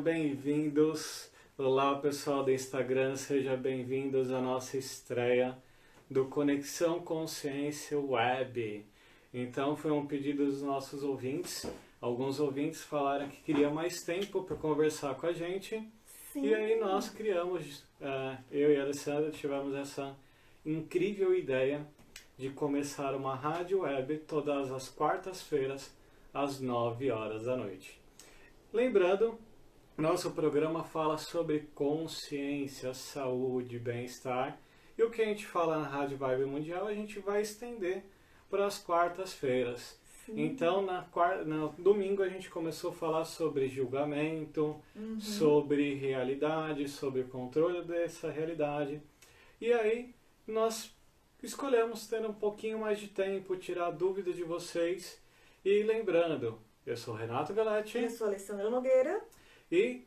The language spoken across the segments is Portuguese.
Sejam bem-vindos. Olá, pessoal do Instagram, sejam bem-vindos à nossa estreia do Conexão Consciência Web. Então, foi um pedido dos nossos ouvintes. Alguns ouvintes falaram que queriam mais tempo para conversar com a gente. Sim. E aí nós criamos, eu e a Alessandra tivemos essa incrível ideia de começar uma rádio web todas as quartas-feiras, às 9 horas da noite. Lembrando, nosso programa fala sobre consciência, saúde, bem-estar. E o que a gente fala na Rádio Vibe Mundial, a gente vai estender para as quartas-feiras. Então, no domingo a gente começou a falar sobre julgamento, sobre realidade, sobre controle dessa realidade. E aí, nós escolhemos ter um pouquinho mais de tempo, tirar dúvidas de vocês. E lembrando, eu sou Renato Galetti. Eu sou Alessandra Nogueira. E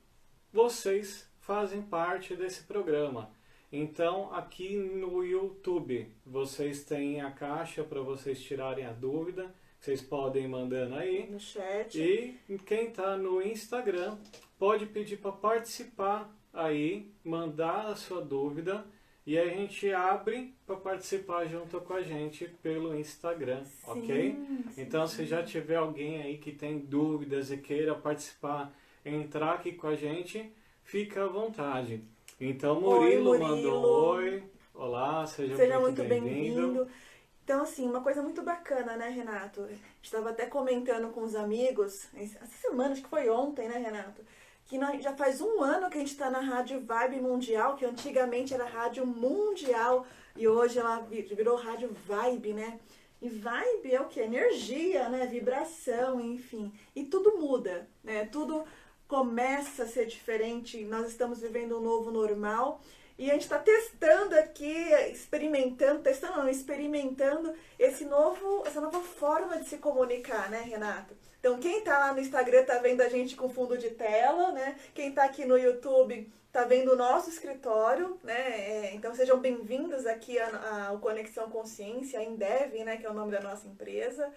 vocês fazem parte desse programa. Então, aqui no YouTube, vocês têm a caixa para vocês tirarem a dúvida. Vocês podem ir mandando aí. No chat. E quem está no Instagram pode pedir para participar aí, mandar a sua dúvida. E aí a gente abre para participar junto com a gente pelo Instagram, ok? Então, se já tiver alguém aí que tem dúvidas e queira participar, entrar aqui com a gente, fica à vontade. Então, Murilo mandou oi. Olá, seja muito bem-vindo. Então, assim, uma coisa muito bacana, né, Renato? A gente estava até comentando com os amigos, essa semana, acho que foi ontem, né, Renato? Que já faz um ano que a gente está na Rádio Vibe Mundial, que antigamente era Rádio Mundial, e hoje ela virou Rádio Vibe, né? E vibe é o quê? Energia, né? Vibração, enfim. E tudo muda, né? Tudo começa a ser diferente, nós estamos vivendo um novo normal. E a gente está testando aqui, experimentando essa nova forma de se comunicar, né, Renato? Então, quem está lá no Instagram está vendo a gente com fundo de tela, né? Quem está aqui no YouTube está vendo o nosso escritório, né? Então, sejam bem-vindos aqui ao Conexão Consciência, a Endev, né, que é o nome da nossa empresa.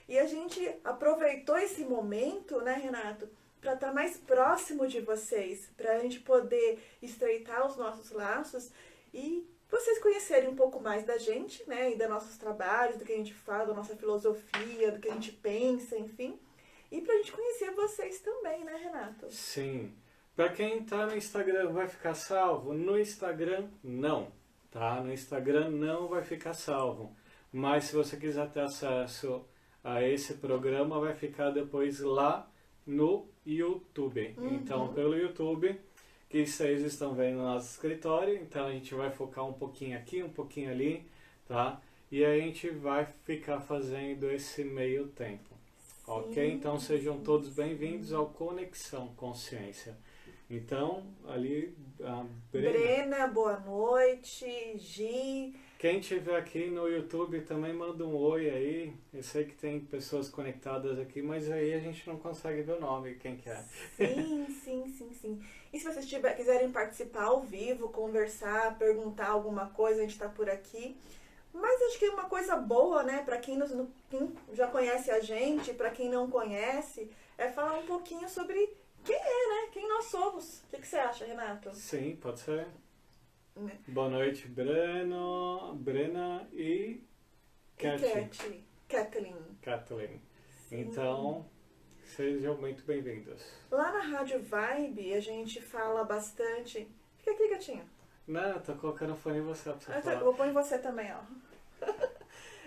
E a gente aproveitou esse momento, né, Renato, para estar mais próximo de vocês, para a gente poder estreitar os nossos laços e vocês conhecerem um pouco mais da gente, né, e dos nossos trabalhos, do que a gente fala, da nossa filosofia, do que a gente pensa, enfim. E para a gente conhecer vocês também, né, Renato? Sim. Para quem está no Instagram, vai ficar salvo? No Instagram, não. Tá? No Instagram não vai ficar salvo. Mas se você quiser ter acesso a esse programa, vai ficar depois lá no YouTube. Então, pelo YouTube, que vocês estão vendo no nosso escritório, então a gente vai focar um pouquinho aqui, um pouquinho ali, tá? E a gente vai ficar fazendo esse meio tempo, ok? Então, sejam todos bem-vindos ao Conexão Consciência. Então, ali, a Brena, boa noite, Gi. Quem estiver aqui no YouTube também manda um oi aí. Eu sei que tem pessoas conectadas aqui, mas aí a gente não consegue ver o nome, quem que é. Sim. E se vocês quiserem participar ao vivo, conversar, perguntar alguma coisa, a gente está por aqui. Mas acho que é uma coisa boa, né, para quem já conhece a gente, para quem não conhece, é falar um pouquinho sobre quem é, né, quem nós somos. O que você acha, Renato? Sim, pode ser. Boa noite, Brena e Kathleen. Então, sejam muito bem-vindos. Lá na Rádio Vibe, a gente fala bastante... Fica aqui, gatinho. Não, tô colocando fone em você pra você falar. Vou pôr em você também, ó.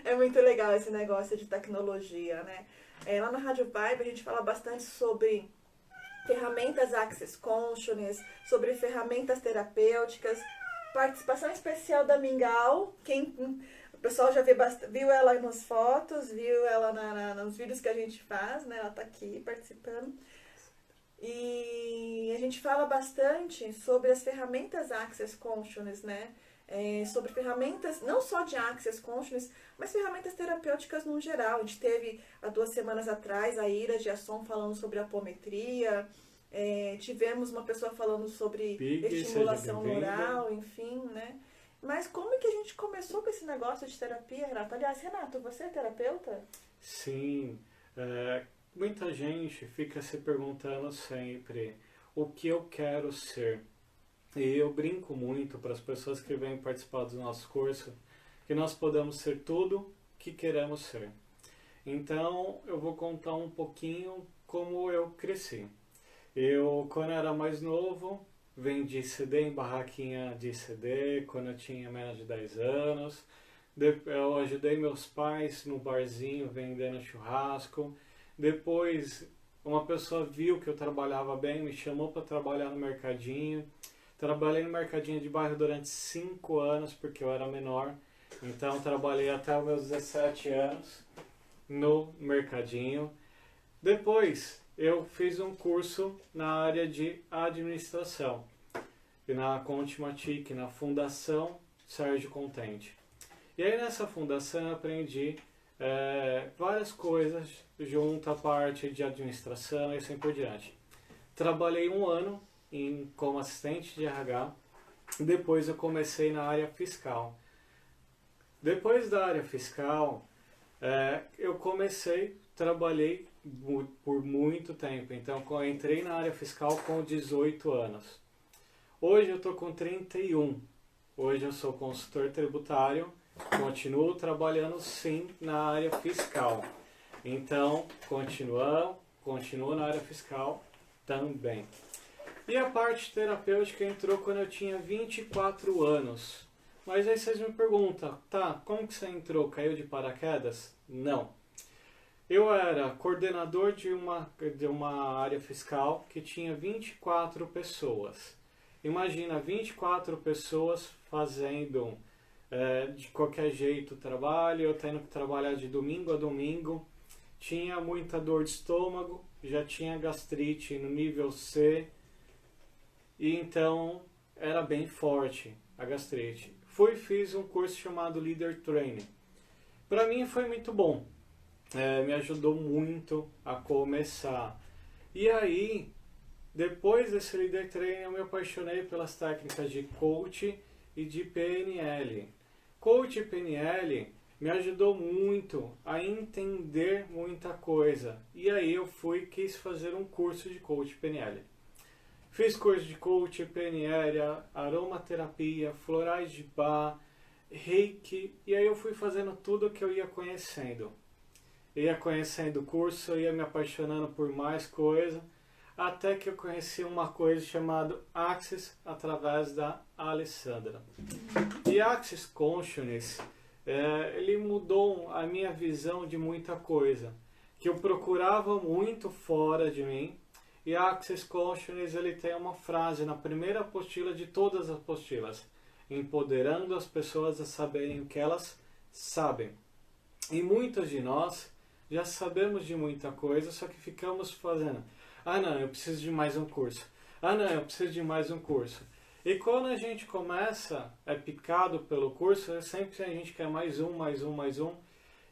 É muito legal esse negócio de tecnologia, né? Lá na Rádio Vibe, a gente fala bastante sobre ferramentas Access Consciousness, sobre ferramentas terapêuticas, participação especial da Mingau. O pessoal já viu ela nas fotos, viu ela nos vídeos que a gente faz, né? Ela tá aqui participando. E a gente fala bastante sobre as ferramentas Access Consciousness, né? Sobre ferramentas, não só de Access Consciousness, mas ferramentas terapêuticas no geral. A gente teve, há 2 semanas atrás, a Ira de Asson falando sobre apometria. Tivemos uma pessoa falando sobre estimulação neural, enfim, né? Mas como é que a gente começou com esse negócio de terapia, Renato? Aliás, Renato, você é terapeuta? Sim. Muita gente fica se perguntando sempre o que eu quero ser. E eu brinco muito para as pessoas que vêm participar do nosso curso que nós podemos ser tudo que queremos ser. Então, eu vou contar um pouquinho como eu cresci. Eu, quando era mais novo, vendi CD em barraquinha de CD, quando eu tinha menos de 10 anos. Eu ajudei meus pais no barzinho vendendo churrasco. Depois, uma pessoa viu que eu trabalhava bem, me chamou para trabalhar no mercadinho. Trabalhei no mercadinho de bairro durante 5 anos, porque eu era menor. Então, trabalhei até os meus 17 anos no mercadinho. Depois, eu fiz um curso na área de administração, na Contimatic, na Fundação Sérgio Contente. E aí, nessa fundação, eu aprendi várias coisas junto à parte de administração e assim por diante. Trabalhei 1 ano como assistente de RH, depois eu comecei na área fiscal. Depois da área fiscal, eu trabalhei por muito tempo. Então, eu entrei na área fiscal com 18 anos. Hoje eu estou com 31. Hoje eu sou consultor tributário, continuo trabalhando sim na área fiscal. Então, continuo na área fiscal também. E a parte terapêutica entrou quando eu tinha 24 anos. Mas aí vocês me perguntam, tá, como que você entrou? Caiu de paraquedas? Não. Eu era coordenador de uma área fiscal que tinha 24 pessoas. Imagina 24 pessoas fazendo de qualquer jeito o trabalho, eu tendo que trabalhar de domingo a domingo. Tinha muita dor de estômago, já tinha gastrite no nível C. E então era bem forte a gastrite. Fiz um curso chamado Leader Training. Para mim foi muito bom. Me ajudou muito a começar. E aí, depois desse Leader Training, eu me apaixonei pelas técnicas de coach e de PNL. Coach e PNL me ajudou muito a entender muita coisa. E aí eu quis fazer um curso de coach e PNL. Fiz curso de coach, PNL, aromaterapia, florais de Bach, Reiki, e aí eu fui fazendo tudo que eu ia conhecendo. Ia conhecendo o curso, ia me apaixonando por mais coisa, até que eu conheci uma coisa chamada Access através da Alessandra. E Access Consciousness, ele mudou a minha visão de muita coisa, que eu procurava muito fora de mim. E Access Consciousness, ele tem uma frase na primeira apostila de todas as apostilas: empoderando as pessoas a saberem o que elas sabem. E muitos de nós já sabemos de muita coisa, só que ficamos fazendo: ah não, eu preciso de mais um curso. Ah não, eu preciso de mais um curso. E quando a gente começa, é picado pelo curso, sempre a gente quer mais um.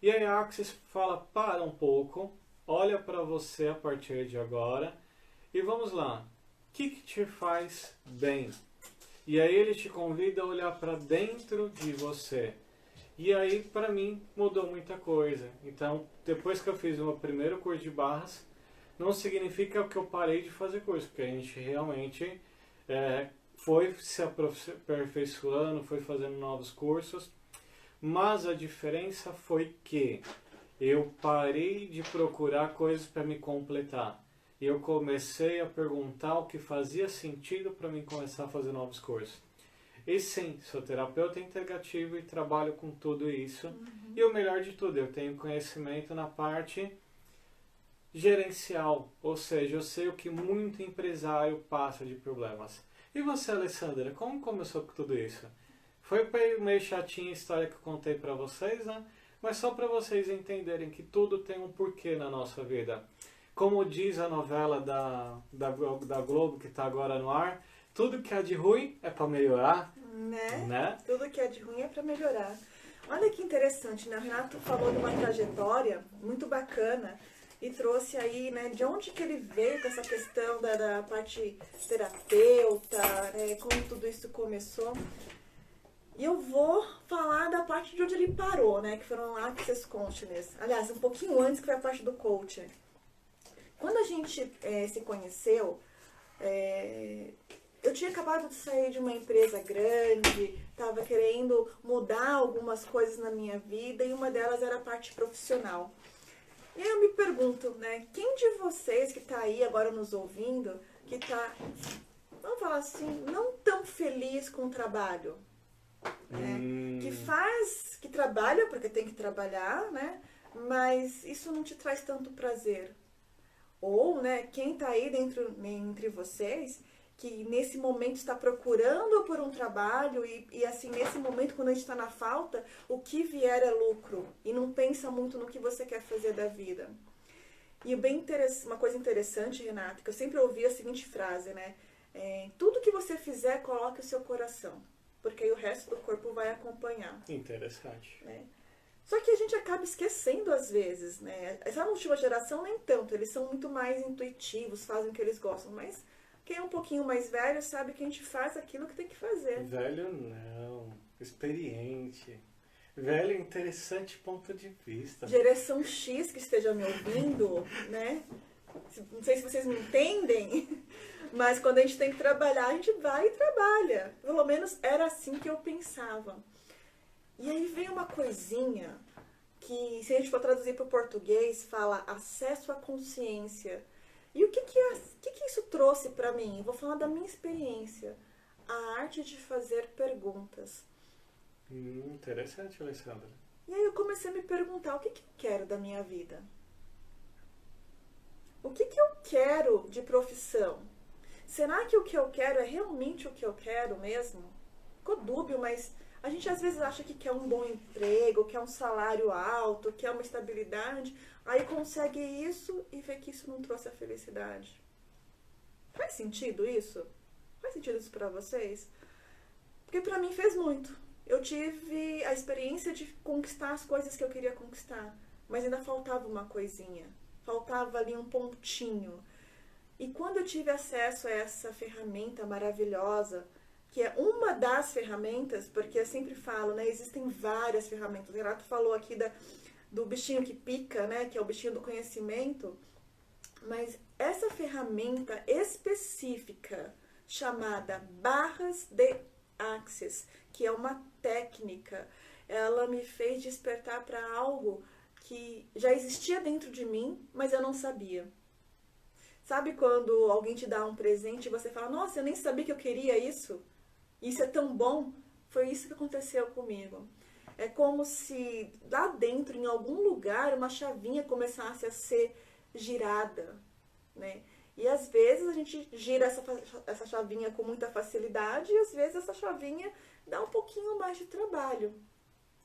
E aí a Access fala: para um pouco, olha para você a partir de agora. E vamos lá, o que te faz bem? E aí ele te convida a olhar para dentro de você. E aí, para mim, mudou muita coisa. Então, depois que eu fiz o meu primeiro curso de barras, não significa que eu parei de fazer curso, porque a gente realmente foi se aperfeiçoando, foi fazendo novos cursos. Mas a diferença foi que eu parei de procurar coisas para me completar. E eu comecei a perguntar o que fazia sentido para mim começar a fazer novos cursos. E sim, sou terapeuta integrativo e trabalho com tudo isso. Uhum. E o melhor de tudo, eu tenho conhecimento na parte gerencial. Ou seja, eu sei o que muito empresário passa de problemas. E você, Alessandra, como começou com tudo isso? Foi meio chatinha a história que eu contei para vocês, né? Mas só para vocês entenderem que tudo tem um porquê na nossa vida. Como diz a novela da Globo, que está agora no ar, tudo que é de ruim é para melhorar. Né? Tudo que é de ruim é para melhorar. Olha que interessante, né? O Renato falou de uma trajetória muito bacana e trouxe aí, né, de onde que ele veio com essa questão da parte terapeuta, né, como tudo isso começou. E eu vou falar da parte de onde ele parou, né, que foram Access Consciousness. Aliás, um pouquinho antes, que foi a parte do coaching. Quando a gente se conheceu, Eu tinha acabado de sair de uma empresa grande, estava querendo mudar algumas coisas na minha vida e uma delas era a parte profissional. E aí eu me pergunto, né, quem de vocês que está aí agora nos ouvindo, que está, vamos falar assim, não tão feliz com o trabalho, né? Que trabalha porque tem que trabalhar, né? Mas isso não te traz tanto prazer. Ou, né, quem está aí dentro, entre vocês, que nesse momento está procurando por um trabalho e assim, nesse momento, quando a gente está na falta, o que vier é lucro e não pensa muito no que você quer fazer da vida. E uma coisa interessante, Renata, que eu sempre ouvi a seguinte frase, né? Tudo que você fizer, coloque o seu coração, porque aí o resto do corpo vai acompanhar. Interessante. Né? Só que a gente acaba esquecendo às vezes, né? Essa última geração nem tanto, eles são muito mais intuitivos, fazem o que eles gostam, mas quem é um pouquinho mais velho sabe que a gente faz aquilo que tem que fazer. Velho não, experiente. Velho, interessante ponto de vista. Geração X que esteja me ouvindo, né? Não sei se vocês me entendem, mas quando a gente tem que trabalhar, a gente vai e trabalha. Pelo menos era assim que eu pensava. E aí vem uma coisinha que, se a gente for traduzir para o português, fala acesso à consciência. E o que isso trouxe para mim? Vou falar da minha experiência. A arte de fazer perguntas. Interessante, Alessandra. E aí eu comecei a me perguntar, o que eu quero da minha vida? O que eu quero de profissão? Será que o que eu quero é realmente o que eu quero mesmo? Ficou dúbio, mas a gente às vezes acha que quer um bom emprego, quer um salário alto, quer uma estabilidade, aí consegue isso e vê que isso não trouxe a felicidade. Faz sentido isso? Faz sentido isso pra vocês? Porque pra mim fez muito. Eu tive a experiência de conquistar as coisas que eu queria conquistar, mas ainda faltava uma coisinha, faltava ali um pontinho. E quando eu tive acesso a essa ferramenta maravilhosa, que é uma das ferramentas, porque eu sempre falo, né, existem várias ferramentas. O Renato falou aqui do bichinho que pica, né, que é o bichinho do conhecimento, mas essa ferramenta específica chamada barras de Access, que é uma técnica, ela me fez despertar para algo que já existia dentro de mim, mas eu não sabia. Sabe quando alguém te dá um presente e você fala, nossa, eu nem sabia que eu queria isso? Isso é tão bom? Foi isso que aconteceu comigo. É como se lá dentro, em algum lugar, uma chavinha começasse a ser girada, né? E às vezes a gente gira essa chavinha com muita facilidade e às vezes essa chavinha dá um pouquinho mais de trabalho.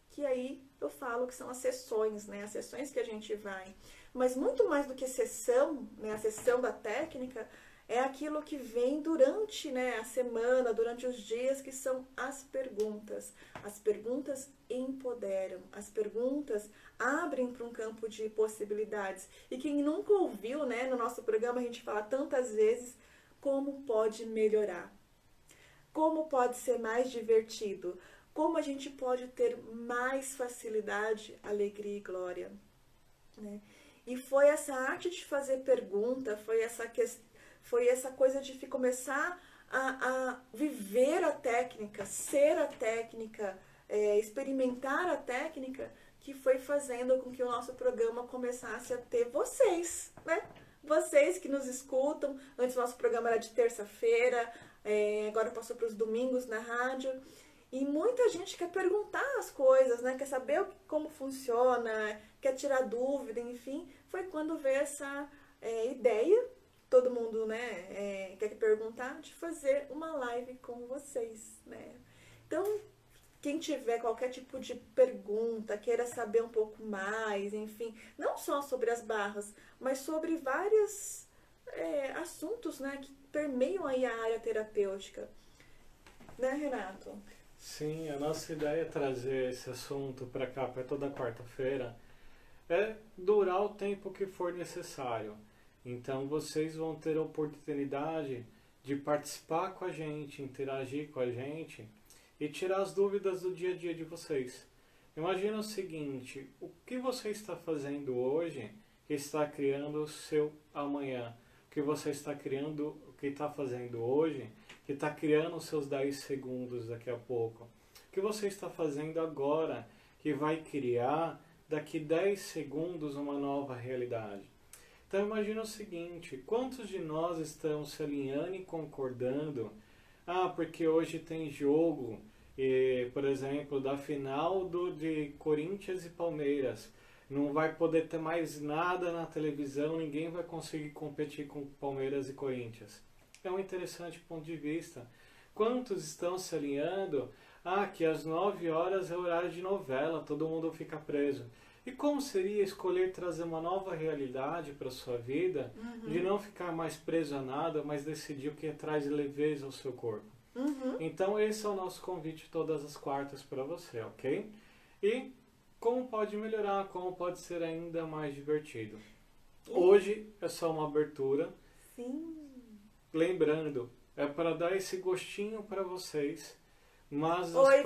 Que aí eu falo que são as sessões, né? As sessões que a gente vai. Mas muito mais do que sessão, né? A sessão da técnica é aquilo que vem durante, né, a semana, durante os dias, que são as perguntas. As perguntas empoderam, as perguntas abrem para um campo de possibilidades. E quem nunca ouviu, né, no nosso programa a gente fala tantas vezes como pode melhorar, como pode ser mais divertido, como a gente pode ter mais facilidade, alegria e glória, né? E foi essa arte de fazer pergunta, foi essa coisa de começar a viver a técnica, ser a técnica, experimentar a técnica, que foi fazendo com que o nosso programa começasse a ter vocês, né? Vocês que nos escutam. Antes o nosso programa era de terça-feira, agora passou para os domingos na rádio. E muita gente quer perguntar as coisas, né? Quer saber como funciona, quer tirar dúvida, enfim. Foi quando veio essa ideia, todo mundo, né, quer perguntar, de fazer uma live com vocês, né? Então, quem tiver qualquer tipo de pergunta, queira saber um pouco mais, enfim, não só sobre as barras, mas sobre vários assuntos, né, que permeiam aí a área terapêutica. Né, Renato? Sim, a nossa ideia é trazer esse assunto para cá, para toda quarta-feira, durar o tempo que for necessário. Então vocês vão ter a oportunidade de participar com a gente, interagir com a gente e tirar as dúvidas do dia a dia de vocês. Imagina o seguinte, o que você está fazendo hoje que está criando o seu amanhã? O que você está criando, que está fazendo hoje, que está criando os seus 10 segundos daqui a pouco. O que você está fazendo agora, que vai criar daqui 10 segundos uma nova realidade. Então imagina o seguinte, quantos de nós estamos se alinhando e concordando, porque hoje tem jogo, por exemplo, da final de Corinthians e Palmeiras, não vai poder ter mais nada na televisão, ninguém vai conseguir competir com Palmeiras e Corinthians. É um interessante ponto de vista. Quantos estão se alinhando? Que às 9 horas é horário de novela, todo mundo fica preso. E como seria escolher trazer uma nova realidade para a sua vida, de não ficar mais preso a nada, mas decidir o que traz leveza ao seu corpo? Então esse é o nosso convite todas as quartas para você, ok? E como pode melhorar, como pode ser ainda mais divertido. Hoje é só uma abertura. Sim. Lembrando, é para dar esse gostinho para vocês, mas Oi, as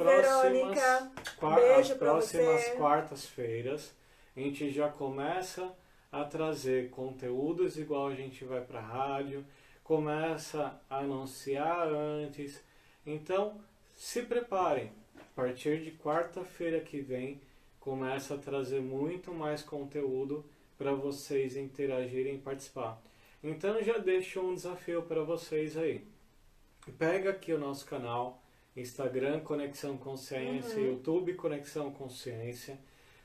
beijo próximas você. quartas-feiras a gente já começa a trazer conteúdos igual a gente vai para a rádio, começa a anunciar antes. Então, se preparem. A partir de quarta-feira que vem, começa a trazer muito mais conteúdo para vocês interagirem e participar. Então já deixo um desafio para vocês aí. Pega aqui o nosso canal, Instagram Conexão Consciência, YouTube Conexão Consciência.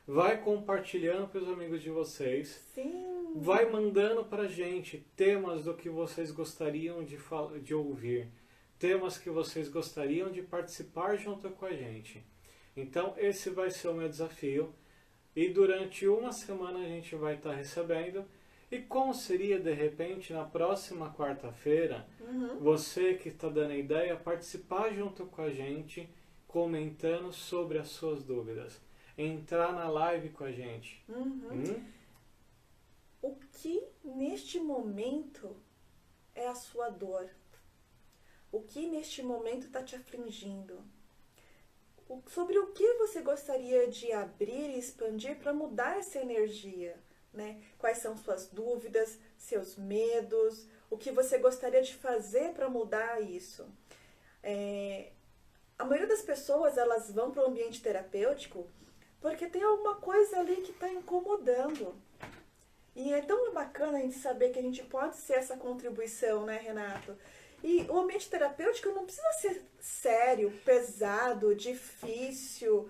Vai compartilhando para os amigos de vocês. Sim. Vai mandando para a gente temas do que vocês gostariam de ouvir. Temas que vocês gostariam de participar junto com a gente. Então esse vai ser o meu desafio. E durante uma semana a gente vai estar recebendo. E como seria, de repente, na próxima quarta-feira, você que está dando a ideia, participar junto com a gente, comentando sobre as suas dúvidas. Entrar na live com a gente. O que, neste momento, é a sua dor? O que, neste momento, está te afligindo? Sobre o que você gostaria de abrir e expandir para mudar essa energia? Né? Quais são suas dúvidas, seus medos, o que você gostaria de fazer para mudar isso? A maioria das pessoas, elas vão para o ambiente terapêutico porque tem alguma coisa ali que está incomodando. E é tão bacana a gente saber que a gente pode ser essa contribuição, né, Renato? E o ambiente terapêutico não precisa ser sério, pesado, difícil,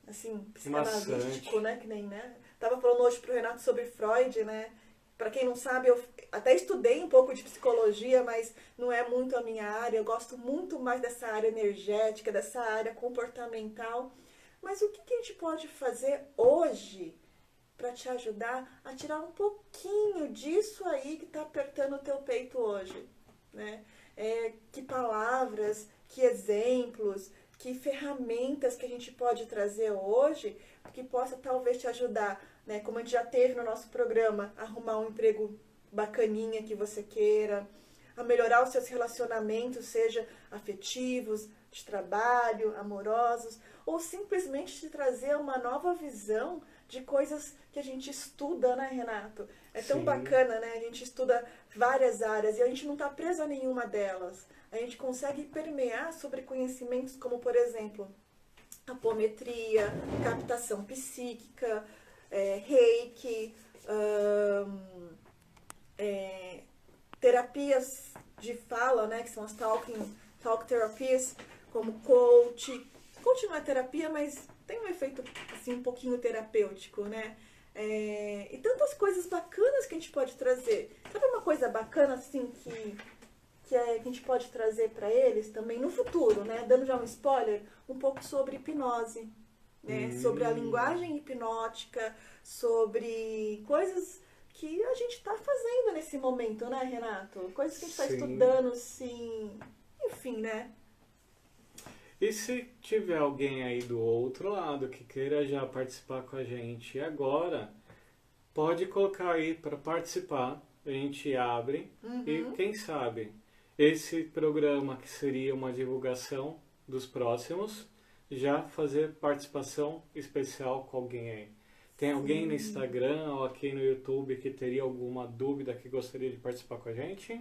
assim, psicanalítico, né? Que nem, né? Tava falando hoje pro Renato sobre Freud, né? Pra quem não sabe, eu até estudei um pouco de psicologia, mas não é muito a minha área. Eu gosto muito mais dessa área energética, dessa área comportamental. Mas o que a gente pode fazer hoje para te ajudar a tirar um pouquinho disso aí que tá apertando o teu peito hoje, né? Que palavras, que exemplos, que ferramentas que a gente pode trazer hoje que possa talvez te ajudar, né? Como a gente já teve no nosso programa, a arrumar um emprego bacaninha que você queira, a melhorar os seus relacionamentos, seja afetivos, de trabalho, amorosos, ou simplesmente te trazer uma nova visão de coisas que a gente estuda, né, Renato? É tão bacana, né? A gente estuda várias áreas e a gente não está preso a nenhuma delas. A gente consegue permear sobre conhecimentos como, por exemplo, apometria, captação psíquica, reiki, terapias de fala, né, que são as talk therapies, como coach. Coach não é terapia, mas tem um efeito assim, um pouquinho terapêutico, né? E tantas coisas bacanas que a gente pode trazer. Sabe uma coisa bacana assim que a gente pode trazer para eles também no futuro, né? Dando já um spoiler, um pouco sobre hipnose, né? Sobre a linguagem hipnótica, sobre coisas que a gente está fazendo nesse momento, né, Renato? Coisas que a gente está estudando, sim, enfim, né? E se tiver alguém aí do outro lado que queira já participar com a gente agora, pode colocar aí para participar, a gente abre e quem sabe esse programa que seria uma divulgação dos próximos, já fazer participação especial com alguém aí. Tem alguém no Instagram ou aqui no YouTube que teria alguma dúvida que gostaria de participar com a gente?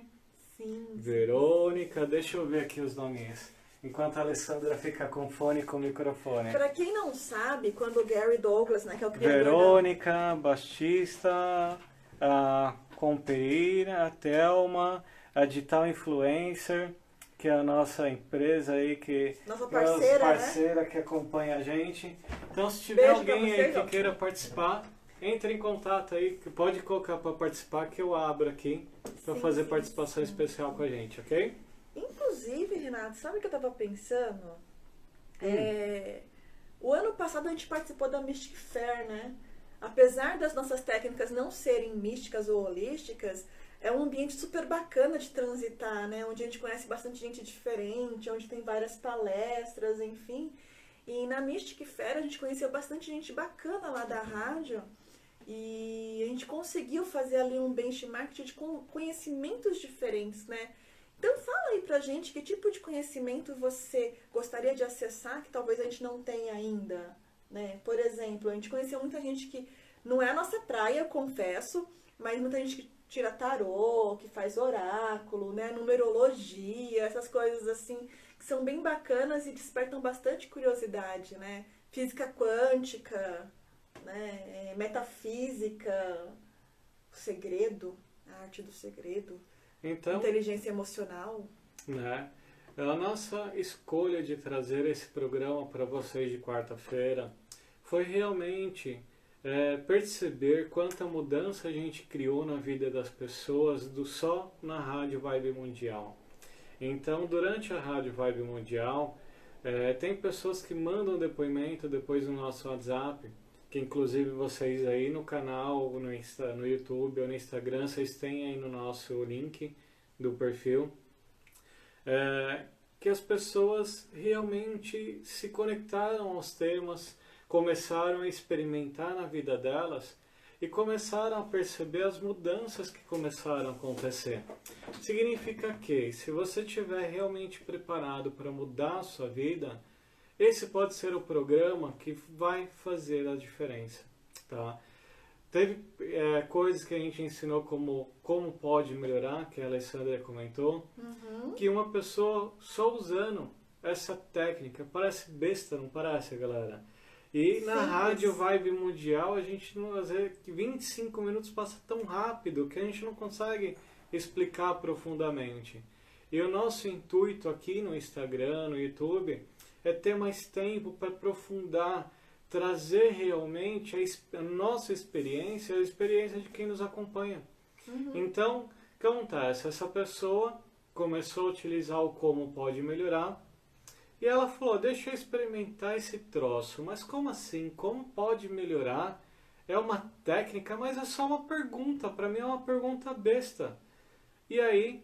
Sim. Verônica, deixa eu ver aqui os nominhos. Enquanto a Alessandra fica com fone e com microfone. Pra quem não sabe, quando o Gary Douglas, né, que é o criador Verônica, Batista, a Compeira, a Thelma, a Digital Influencer, que é a nossa empresa aí, que nossa é a parceira, parceira que acompanha a gente. Então, se tiver Beijo pra alguém aí vocês, que ó. queira participar, entre em contato aí, que pode colocar para participar, que eu abro aqui para Sim, fazer sim, participação sim. especial com a gente, ok? Inclusive, Renato, sabe o que eu tava pensando? O ano passado a gente participou da Mystic Fair, né? Apesar das nossas técnicas não serem místicas ou holísticas, é um ambiente super bacana de transitar, né? Onde a gente conhece bastante gente diferente, onde tem várias palestras, enfim. E na Mystic Fair a gente conheceu bastante gente bacana lá da rádio. E a gente conseguiu fazer ali um benchmark de conhecimentos diferentes, né? Então fala aí pra gente que tipo de conhecimento você gostaria de acessar que talvez a gente não tenha ainda, né? Por exemplo, a gente conheceu muita gente que não é a nossa praia, eu confesso, mas muita gente que tira tarô, que faz oráculo, né? Numerologia, essas coisas assim que são bem bacanas e despertam bastante curiosidade, né? Física quântica, né? Metafísica, o segredo, a arte do segredo. Então, Inteligência emocional. né, a nossa escolha de trazer esse programa para vocês de quarta-feira foi realmente perceber quanta mudança a gente criou na vida das pessoas só na Rádio Vibe Mundial. Então, durante a Rádio Vibe Mundial, tem pessoas que mandam depoimento depois no nosso WhatsApp, que inclusive vocês aí no canal, no YouTube ou no Instagram, vocês têm aí no nosso link do perfil, que as pessoas realmente se conectaram aos temas, começaram a experimentar na vida delas e começaram a perceber as mudanças que começaram a acontecer. Significa que, se você estiver realmente preparado para mudar a sua vida, esse pode ser o programa que vai fazer a diferença, tá? Teve coisas que a gente ensinou como pode melhorar, que a Alessandra comentou, que uma pessoa só usando essa técnica, parece besta, não parece, galera? E na Rádio Vibe Mundial, a gente não, às vezes, 25 minutos passa tão rápido que a gente não consegue explicar profundamente. E o nosso intuito aqui no Instagram, no YouTube, é ter mais tempo para aprofundar, trazer realmente a nossa experiência, a experiência de quem nos acompanha. Então, o que acontece? Essa pessoa começou a utilizar o como pode melhorar e ela falou, deixa eu experimentar esse troço. Mas como assim? Como pode melhorar? É uma técnica, mas é só uma pergunta. Para mim é uma pergunta besta. E aí,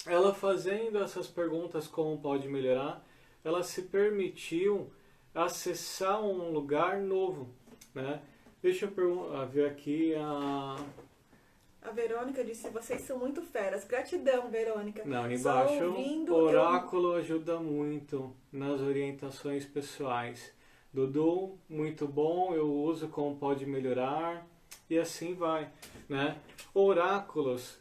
ela fazendo essas perguntas como pode melhorar, ela se permitiu acessar um lugar novo, né? Deixa eu ver aqui A Verônica disse, vocês são muito feras. Gratidão, Verônica. Não, Só embaixo, ouvindo, oráculo ajuda muito nas orientações pessoais. Dudu, muito bom, eu uso como pode melhorar, e assim vai, né? Oráculos,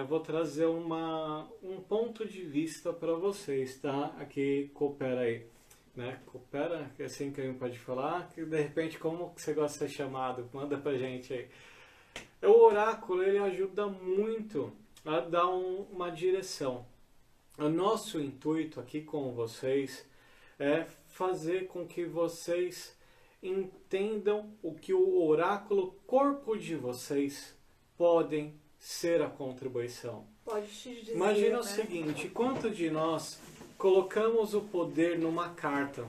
vou trazer um ponto de vista para vocês, tá? Aqui, coopera aí. Né? Coopera, que é assim que a gente pode falar, que de repente como você gosta de ser chamado, manda pra gente aí. O oráculo, ele ajuda muito a dar uma direção. O nosso intuito aqui com vocês é fazer com que vocês entendam o que o oráculo corpo de vocês podem ser a contribuição. pode te dizer, Imagina né? o seguinte, quanto de nós colocamos o poder numa carta?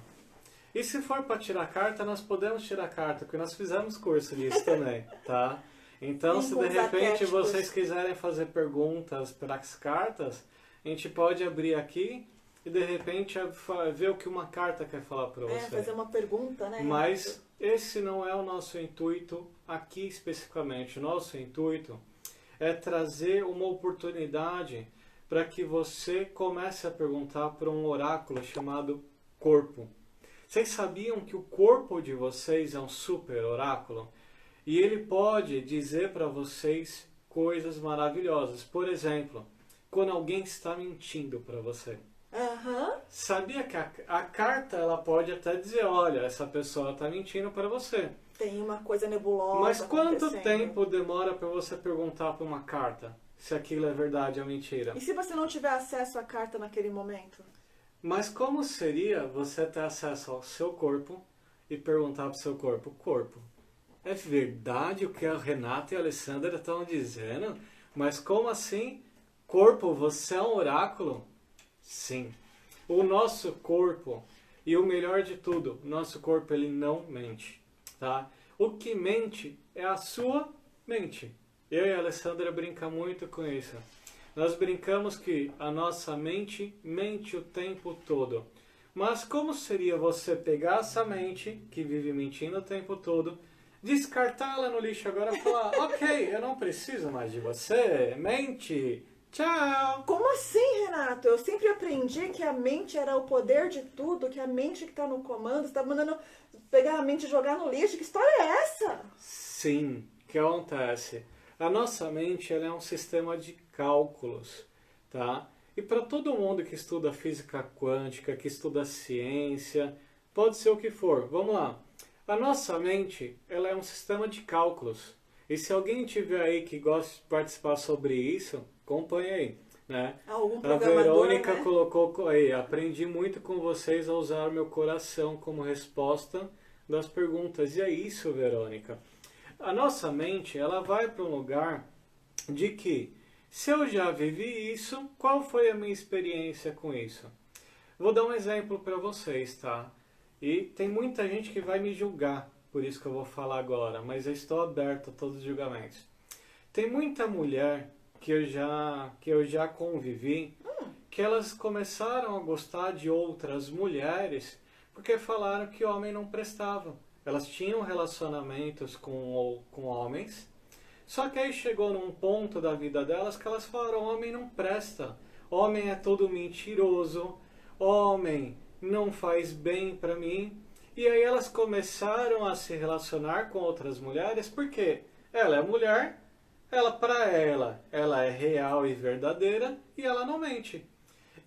E se for para tirar carta, nós podemos tirar carta, porque nós fizemos curso disso também, tá? Então, Sim, se com de os repente arquétipos. vocês quiserem fazer perguntas para as cartas, a gente pode abrir aqui e de repente ver o que uma carta quer falar para você. fazer uma pergunta, né? Mas esse não é o nosso intuito aqui especificamente. O nosso intuito é trazer uma oportunidade para que você comece a perguntar para um oráculo chamado corpo. Vocês sabiam que o corpo de vocês é um super oráculo? E ele pode dizer para vocês coisas maravilhosas. Por exemplo, quando alguém está mentindo para você. Aham. Sabia que a carta ela pode até dizer, olha, essa pessoa está mentindo para você. Tem uma coisa nebulosa. Mas quanto acontecendo. tempo demora para você perguntar para uma carta se aquilo é verdade ou mentira? E se você não tiver acesso à carta naquele momento? Mas como seria você ter acesso ao seu corpo e perguntar para o seu corpo, corpo, é verdade o que a Renata e a Alessandra estão dizendo? Mas como assim? Corpo, você é um oráculo? Sim. O nosso corpo, e o melhor de tudo, o nosso corpo ele não mente, tá? O que mente é a sua mente. Eu e a Alessandra brincamos muito com isso. Nós brincamos que a nossa mente mente o tempo todo. Mas como seria você pegar essa mente, que vive mentindo o tempo todo, descartá-la no lixo agora e falar, ok, eu não preciso mais de você, mente, tchau. Como assim, Renato? Eu sempre aprendi que a mente era o poder de tudo, que a mente que tá no comando, você tá mandando pegar a mente e jogar no lixo. Que história é essa? Sim, o que acontece? A nossa mente ela é um sistema de cálculos, tá? E para todo mundo que estuda física quântica, que estuda ciência, pode ser o que for. Vamos lá. A nossa mente ela é um sistema de cálculos. E se alguém tiver aí que gosta de participar sobre isso, acompanhe aí, né? Algum A programador, Verônica né? colocou aí, aprendi muito com vocês a usar o meu coração como resposta das perguntas. E é isso, Verônica. A nossa mente, ela vai para um lugar de que, se eu já vivi isso, qual foi a minha experiência com isso? Vou dar um exemplo para vocês, tá? E tem muita gente que vai me julgar, por isso que eu vou falar agora, mas eu estou aberto a todos os julgamentos. Tem muita mulher que eu já convivi, que elas começaram a gostar de outras mulheres porque falaram que homem não prestava. Elas tinham relacionamentos com homens, só que aí chegou num ponto da vida delas que elas falaram, homem não presta, homem é todo mentiroso, homem não faz bem pra mim. E aí elas começaram a se relacionar com outras mulheres, porque ela é mulher, ela é real e verdadeira e ela não mente.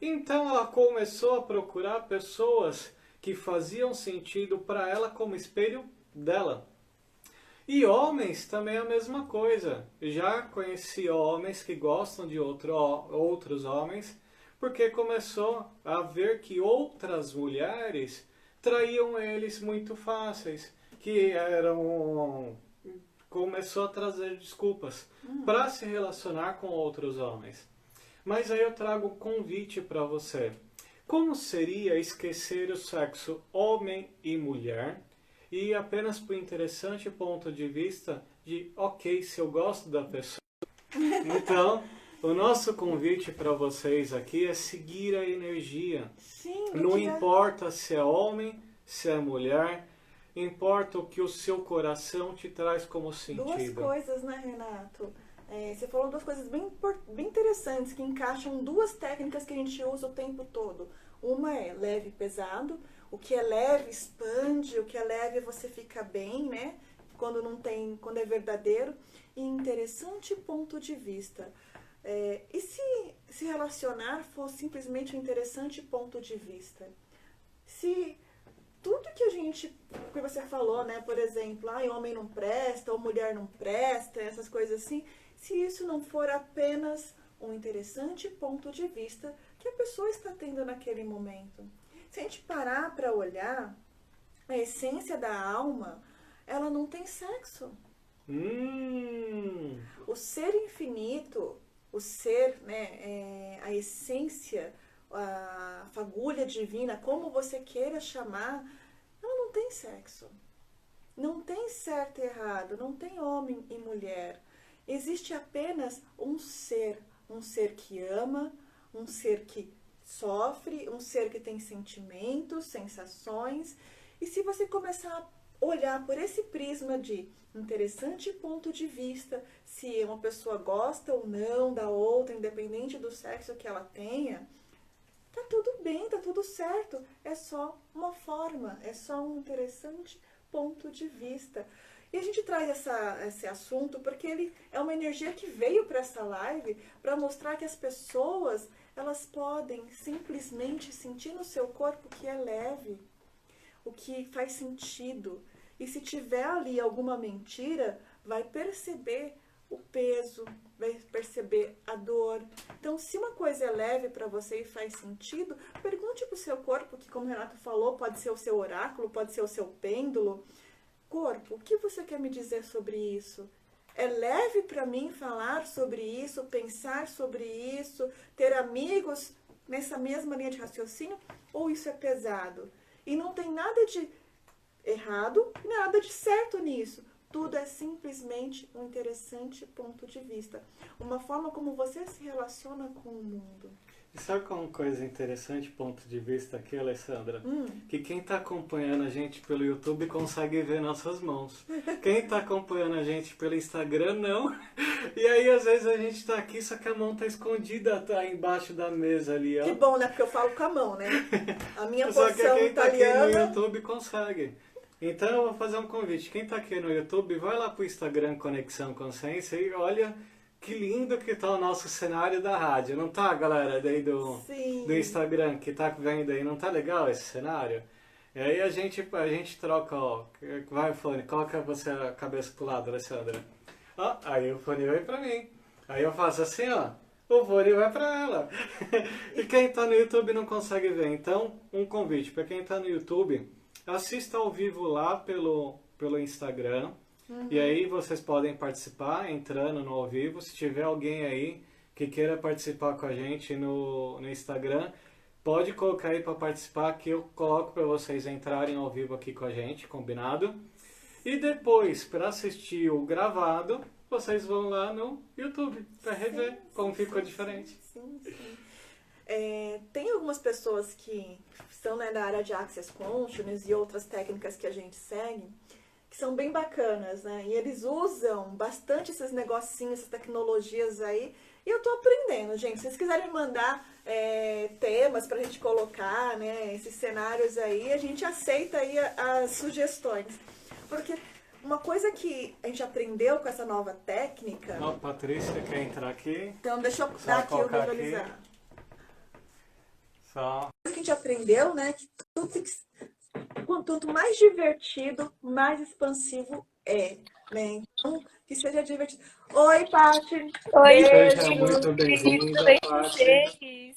Então ela começou a procurar pessoas que faziam sentido para ela como espelho dela. E homens também é a mesma coisa. Já conheci homens que gostam de outros homens, porque começou a ver que outras mulheres traíam eles muito fáceis, que eram... Começou a trazer desculpas para se relacionar com outros homens. Mas aí eu trago um convite para você. Como seria esquecer o sexo homem e mulher e apenas por interessante ponto de vista de, ok, se eu gosto da pessoa. Então, o nosso convite para vocês aqui é seguir a energia. Sim, Não importa se é homem, se é mulher, importa o que o seu coração te traz como sentido. Duas coisas, né, Renato? Você falou duas coisas bem interessantes que encaixam duas técnicas que a gente usa o tempo todo. Uma é leve e pesado. O que é leve expande, o que é leve você fica bem, né? Quando não tem, quando é verdadeiro. E interessante ponto de vista. E se relacionar for simplesmente um interessante ponto de vista? Se tudo que você falou, né? Por exemplo, homem não presta, ou mulher não presta, essas coisas assim. Se isso não for apenas um interessante ponto de vista que a pessoa está tendo naquele momento. Se a gente parar para olhar, a essência da alma, ela não tem sexo. O ser infinito, o ser, né, a essência, a fagulha divina, como você queira chamar, ela não tem sexo. Não tem certo e errado, não tem homem e mulher. Existe apenas um ser que ama, um ser que sofre, um ser que tem sentimentos, sensações. E se você começar a olhar por esse prisma de interessante ponto de vista, se uma pessoa gosta ou não da outra, independente do sexo que ela tenha, Tá tudo bem, tá tudo certo. É só uma forma, é só um interessante ponto de vista. E a gente traz esse assunto porque ele é uma energia que veio para essa live para mostrar que as pessoas elas podem simplesmente sentir no seu corpo que é leve, o que faz sentido. E se tiver ali alguma mentira, vai perceber o peso, vai perceber a dor. Então, se uma coisa é leve para você e faz sentido, pergunte para o seu corpo, que como o Renato falou, pode ser o seu oráculo, pode ser o seu pêndulo. Corpo, o que você quer me dizer sobre isso? É leve para mim falar sobre isso, pensar sobre isso, ter amigos nessa mesma linha de raciocínio? Ou isso é pesado? E não tem nada de errado, nada de certo nisso. Tudo é simplesmente um interessante ponto de vista. Uma forma como você se relaciona com o mundo. E sabe qual é uma coisa interessante, ponto de vista aqui, Alessandra? Que quem está acompanhando a gente pelo YouTube consegue ver nossas mãos. Quem está acompanhando a gente pelo Instagram, não. E aí, às vezes, a gente está aqui, só que a mão está escondida, tá embaixo da mesa ali, ó. Que bom, né? Porque eu falo com a mão, né? A minha Só que porção quem tá aqui no italiana... YouTube consegue. Então eu vou fazer um convite. Quem tá aqui no YouTube, vai lá pro Instagram Conexão Consciência e olha que lindo que tá o nosso cenário da rádio. Não tá, galera, daí do Sim. Instagram que tá vendo aí? Não tá legal esse cenário? E aí a gente troca, ó. Vai, fone, coloca você a cabeça pro lado, Alessandra. Ó, aí o fone vai pra mim. Aí eu faço assim, ó. O fone vai pra ela. E quem tá no YouTube não consegue ver. Então, um convite para quem tá no YouTube, assista ao vivo lá pelo Instagram. E aí vocês podem participar entrando no ao vivo. Se tiver alguém aí que queira participar com a gente no Instagram, pode colocar aí para participar que eu coloco para vocês entrarem ao vivo aqui com a gente, combinado? E depois, para assistir o gravado, vocês vão lá no YouTube para rever como ficou diferente. Sim. Tem algumas pessoas que estão, né, na área de Access Consciousness e outras técnicas que a gente segue, que são bem bacanas, né? E eles usam bastante esses negocinhos, essas tecnologias aí. E eu tô aprendendo, gente. Se vocês quiserem mandar temas pra gente colocar, né? Esses cenários aí, a gente aceita aí as sugestões. Porque uma coisa que a gente aprendeu com essa nova técnica... Ó, Patrícia quer entrar aqui. Então, deixa eu dar aqui o visualizar. Aqui. Só. Que a gente aprendeu, né? Que tudo tem que... Quanto mais divertido, mais expansivo é, né? Então, que seja divertido. Oi, Paty. Oi, beijo. Seja muito bem-vinda, tudo bem com Paty. vocês?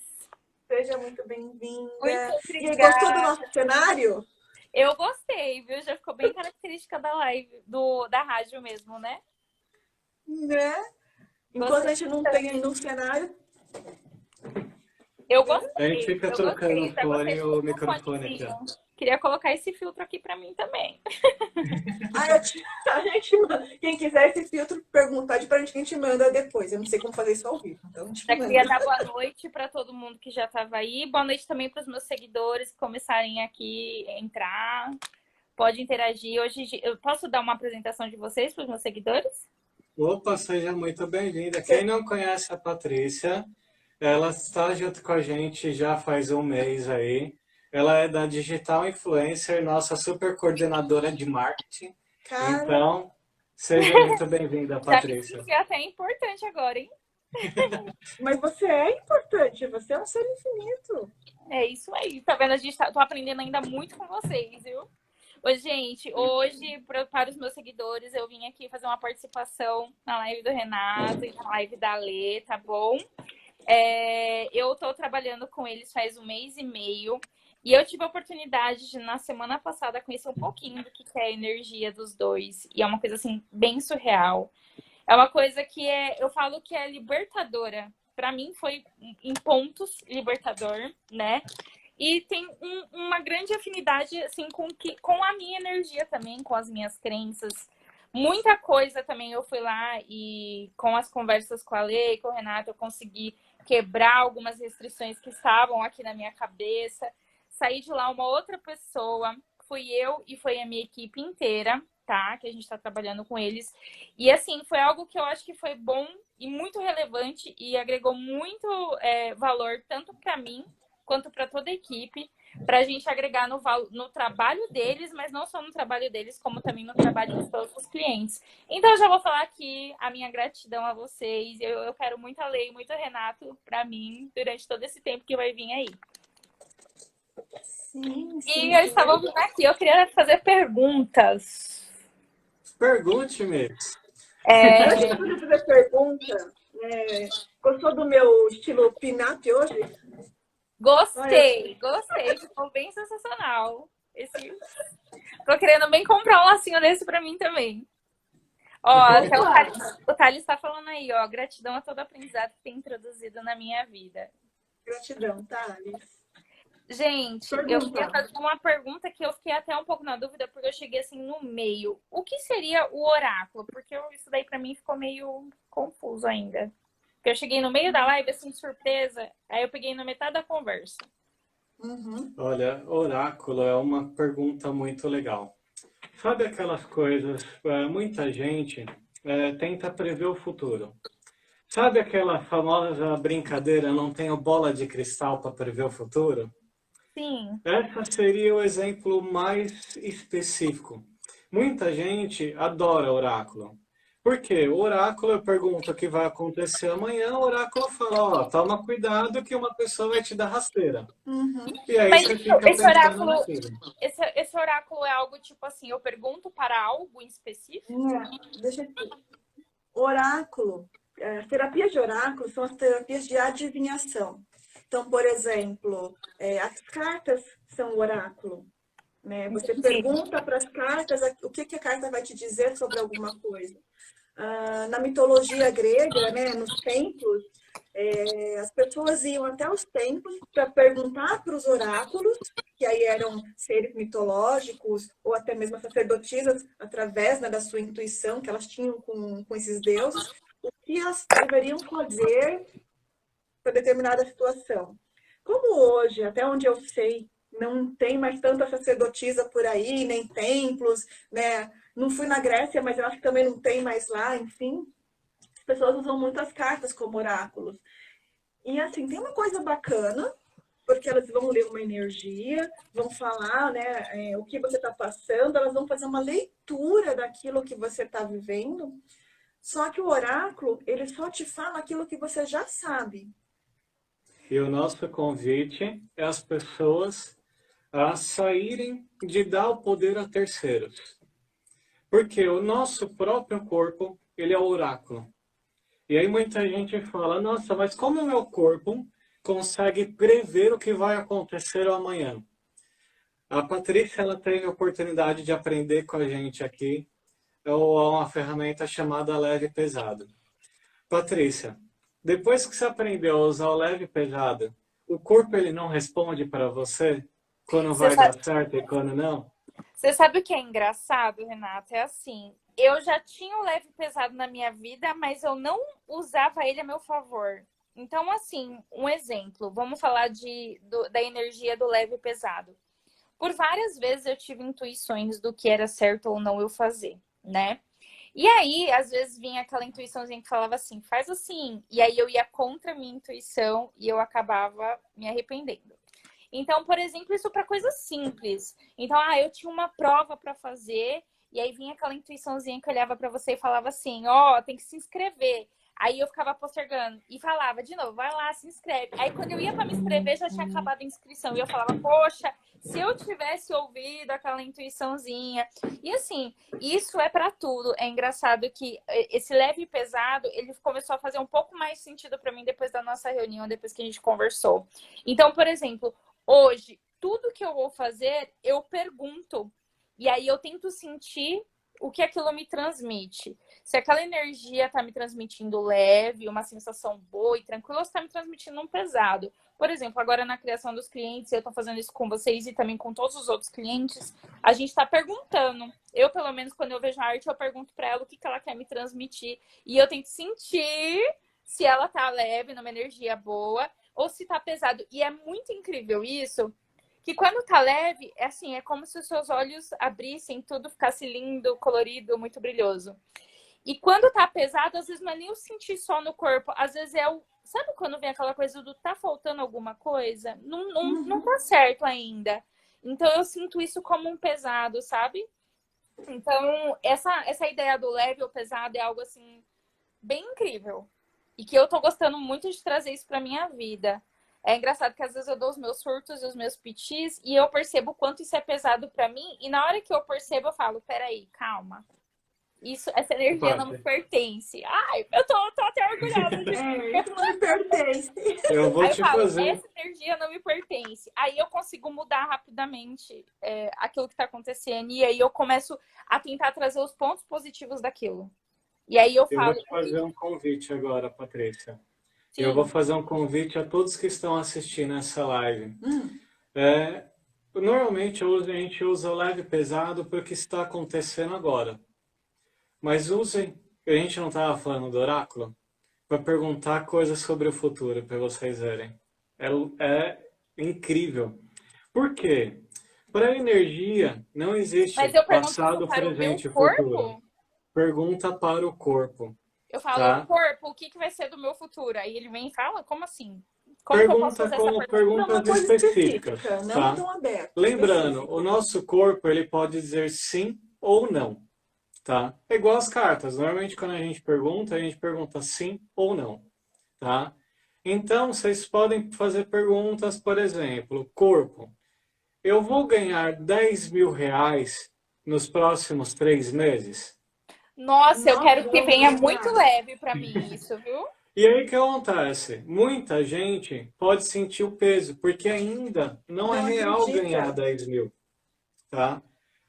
Seja muito bem-vinda. Muito E aí, obrigada. gostou do nosso cenário? Eu gostei, viu? Já ficou bem característica da live, da rádio mesmo, né? Né? Enquanto a gente não tem ainda um cenário. Eu gostei. A gente fica eu trocando gostei. o fone Gostei e do o microfone aqui, ó. fonezinho. Queria colocar esse filtro aqui pra mim também. A gente manda. Quem quiser esse filtro, perguntar pra gente que a gente manda depois. Eu não sei como fazer isso ao vivo. Então a gente Já manda. queria dar boa noite para todo mundo que já estava aí. Boa noite também para os meus seguidores que começarem aqui a entrar. Pode interagir. Hoje eu posso dar uma apresentação de vocês para os meus seguidores? Opa, seja muito bem-vinda. Quem não conhece a Patrícia, ela está junto com a gente já faz um mês aí. Ela é da Digital Influencer, nossa super coordenadora de marketing. Cara, Então, seja muito bem-vinda, Patrícia. Já me até importante agora, hein? mas você é importante, você é um ser infinito. É isso aí. Tá vendo? Tô aprendendo ainda muito com vocês, viu? Ô, gente, hoje, para os meus seguidores, eu vim aqui fazer uma participação na live do Renato e na live da Lê, tá bom? Eu tô trabalhando com eles faz um mês e meio. E eu tive a oportunidade de, na semana passada, conhecer um pouquinho do que é a energia dos dois. E é uma coisa, assim, bem surreal. É uma coisa que eu falo que é libertadora. Para mim foi, em pontos, libertador, né? E tem uma grande afinidade, assim, com a minha energia também, com as minhas crenças. Muita coisa também eu fui lá e com as conversas com a Lê e com o Renato, eu consegui quebrar algumas restrições que estavam aqui na minha cabeça. Saí de lá uma outra pessoa, fui eu e foi a minha equipe inteira, tá? Que a gente tá trabalhando com eles. E assim, foi algo que eu acho que foi bom e muito relevante e agregou muito valor, tanto para mim, quanto para toda a equipe, para a gente agregar no trabalho deles, mas não só no trabalho deles, como também no trabalho de todos os clientes. Então, eu já vou falar aqui a minha gratidão a vocês. Eu quero muito a Lei, muito a Renato para mim, durante todo esse tempo que vai vir aí. Sim, E eu estava ouvindo aqui, eu queria fazer perguntas. Pergunte-me. Antes de fazer pergunta, gostou do meu estilo pin-up hoje? Gostei. Ficou bem sensacional. Tô querendo bem comprar um lacinho desse pra mim também. Ó, até o Thales tá falando aí, ó. Gratidão a todo aprendizado que tem introduzido na minha vida. Gratidão, Thales. Gente, eu queria fazer uma pergunta que eu fiquei até um pouco na dúvida, porque eu cheguei assim no meio. O que seria o oráculo? Porque isso daí pra mim ficou meio confuso ainda. Porque eu cheguei no meio da live, assim, de surpresa, aí eu peguei na metade da conversa. Olha, oráculo é uma pergunta muito legal. Sabe aquelas coisas, muita gente tenta prever o futuro. Sabe aquela famosa brincadeira, não tenho bola de cristal para prever o futuro? Sim. Esse seria o exemplo mais específico. Muita gente adora oráculo. Por quê? O oráculo, eu pergunto o que vai acontecer amanhã, o oráculo fala, ó, toma cuidado que uma pessoa vai te dar rasteira. E aí Mas você fica pensando naquilo. Esse oráculo é algo tipo assim, eu pergunto para algo em específico? Deixa eu ver. Oráculo, as terapias de oráculo são as terapias de adivinhação. Então, por exemplo, as cartas são o oráculo. Né? Você pergunta para as cartas o que a carta vai te dizer sobre alguma coisa. Na mitologia grega, né, nos templos, as pessoas iam até os templos para perguntar para os oráculos, que aí eram seres mitológicos ou até mesmo sacerdotisas, através, né, da sua intuição que elas tinham com esses deuses, o que elas deveriam fazer para determinada situação. Como hoje, até onde eu sei, não tem mais tanta sacerdotisa por aí, nem templos, né? Não fui na Grécia, mas eu acho que também não tem mais lá, enfim. As pessoas usam muitas cartas como oráculos. E assim, tem uma coisa bacana, porque elas vão ler uma energia, vão falar, né, o que você está passando, elas vão fazer uma leitura daquilo que você está vivendo. Só que o oráculo, ele só te fala aquilo que você já sabe. E o nosso convite é as pessoas a saírem de dar o poder a terceiros. Porque o nosso próprio corpo, ele é o oráculo. E aí muita gente fala, nossa, mas como o meu corpo consegue prever o que vai acontecer amanhã? A Patrícia, ela teve a oportunidade de aprender com a gente aqui uma ferramenta chamada leve e pesado. Patrícia, depois que você aprendeu a usar o leve e pesado, o corpo ele não responde para você quando vai dar certo e quando não? Você sabe o que é engraçado, Renato? É assim, eu já tinha o leve e pesado na minha vida, mas eu não usava ele a meu favor. Então, assim, um exemplo, vamos falar da energia do leve e pesado. Por várias vezes eu tive intuições do que era certo ou não eu fazer, né? E aí, às vezes, vinha aquela intuiçãozinha que falava assim, faz assim. E aí eu ia contra a minha intuição e eu acabava me arrependendo. Então, por exemplo, isso para coisas simples. Então, eu tinha uma prova para fazer e aí vinha aquela intuiçãozinha que olhava para você e falava assim, tem que se inscrever. Aí eu ficava postergando e falava de novo, vai lá, se inscreve. Aí quando eu ia para me inscrever, já tinha acabado a inscrição. E eu falava, poxa, se eu tivesse ouvido aquela intuiçãozinha. E assim, isso é para tudo. É engraçado que esse leve e pesado, ele começou a fazer um pouco mais sentido para mim depois da nossa reunião, depois que a gente conversou. Então, por exemplo, hoje, tudo que eu vou fazer, eu pergunto. E aí eu tento sentir o que aquilo me transmite. Se aquela energia está me transmitindo leve, uma sensação boa e tranquila, ou se está me transmitindo um pesado. Por exemplo, agora na criação dos clientes, eu estou fazendo isso com vocês e também com todos os outros clientes, a gente está perguntando. Eu, pelo menos, quando eu vejo a arte, eu pergunto para ela o que ela quer me transmitir. E eu tento sentir se ela está leve, numa energia boa, ou se está pesado. E é muito incrível isso, que quando tá leve, é assim, é como se os seus olhos abrissem, tudo ficasse lindo, colorido, muito brilhoso. E quando tá pesado, às vezes não é nem o sentir só no corpo, às vezes é o sabe quando vem aquela coisa do tá faltando alguma coisa? Não tá certo ainda. Então eu sinto isso como um pesado, sabe? Então essa ideia do leve ou pesado é algo assim bem incrível. E que eu tô gostando muito de trazer isso pra minha vida. É engraçado que às vezes eu dou os meus surtos e os meus pitis e eu percebo o quanto isso é pesado pra mim. E na hora que eu percebo, eu falo, peraí, calma. Essa energia não me pertence. Ai, eu tô até orgulhosa de Isso não me pertence. Eu vou Aí eu te falo, fazer. essa energia não me pertence. Aí eu consigo mudar rapidamente aquilo que tá acontecendo. E aí eu começo a tentar trazer os pontos positivos daquilo. E aí eu Eu vou falo. te fazer um convite agora, Patrícia. Sim. Eu vou fazer um convite a todos que estão assistindo essa live. Normalmente a gente usa leve e pesado para o que está acontecendo agora. Mas usem, a gente não estava falando do oráculo, para perguntar coisas sobre o futuro, para vocês verem. É incrível. Por quê? Para a energia não existe Mas eu pergunto isso passado, para o meu presente e futuro. corpo. Pergunta para o corpo. Eu falo, Tá? corpo, o que vai ser do meu futuro? Aí ele vem e fala, como assim? Como que eu posso fazer essa pergunta? Perguntas específicas, não tá? tão aberta. Lembrando, o nosso corpo ele pode dizer sim ou não, tá? É igual as cartas. Normalmente quando a gente pergunta sim ou não, tá? Então vocês podem fazer perguntas, por exemplo, corpo. Eu vou ganhar 10 mil reais nos próximos 3 meses? Nossa, eu quero que venha vamos muito lá. leve para mim isso, viu? E aí o que acontece? Muita gente pode sentir o peso, porque ainda não é real acredita. ganhar 10 mil, tá?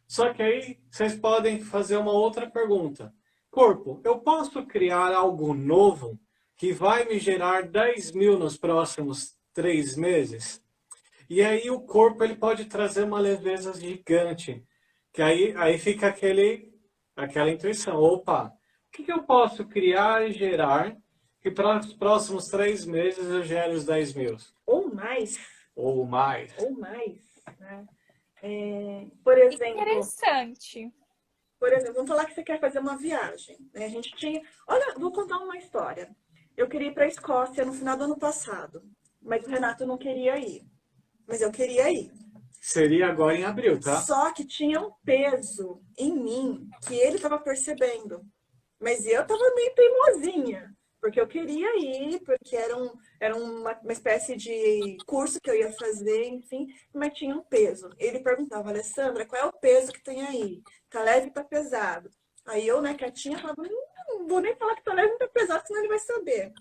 Só que aí vocês podem fazer uma outra pergunta. Corpo, eu posso criar algo novo que vai me gerar 10 mil nos próximos 3 meses? E aí o corpo ele pode trazer uma leveza gigante, que aí fica aquela intuição. Opa, o que eu posso criar e gerar que para os próximos 3 meses eu gere os 10 mil? Ou mais. Ou mais. Né? Por exemplo, Interessante. vamos falar que você quer fazer uma viagem. Né? A gente tinha. Olha, vou contar uma história. Eu queria ir para a Escócia no final do ano passado, mas o Renato não queria ir. Mas eu queria ir. Seria agora em abril, tá? Só que tinha um peso em mim que ele estava percebendo. Mas eu estava meio teimosinha. Porque eu queria ir, porque era uma espécie de curso que eu ia fazer, enfim, mas tinha um peso. Ele perguntava, Alessandra, qual é o peso que tem aí? Tá leve ou tá pesado? Aí eu, né, quietinha, falava, não vou nem falar que tá leve ou tá pesado, senão ele vai saber.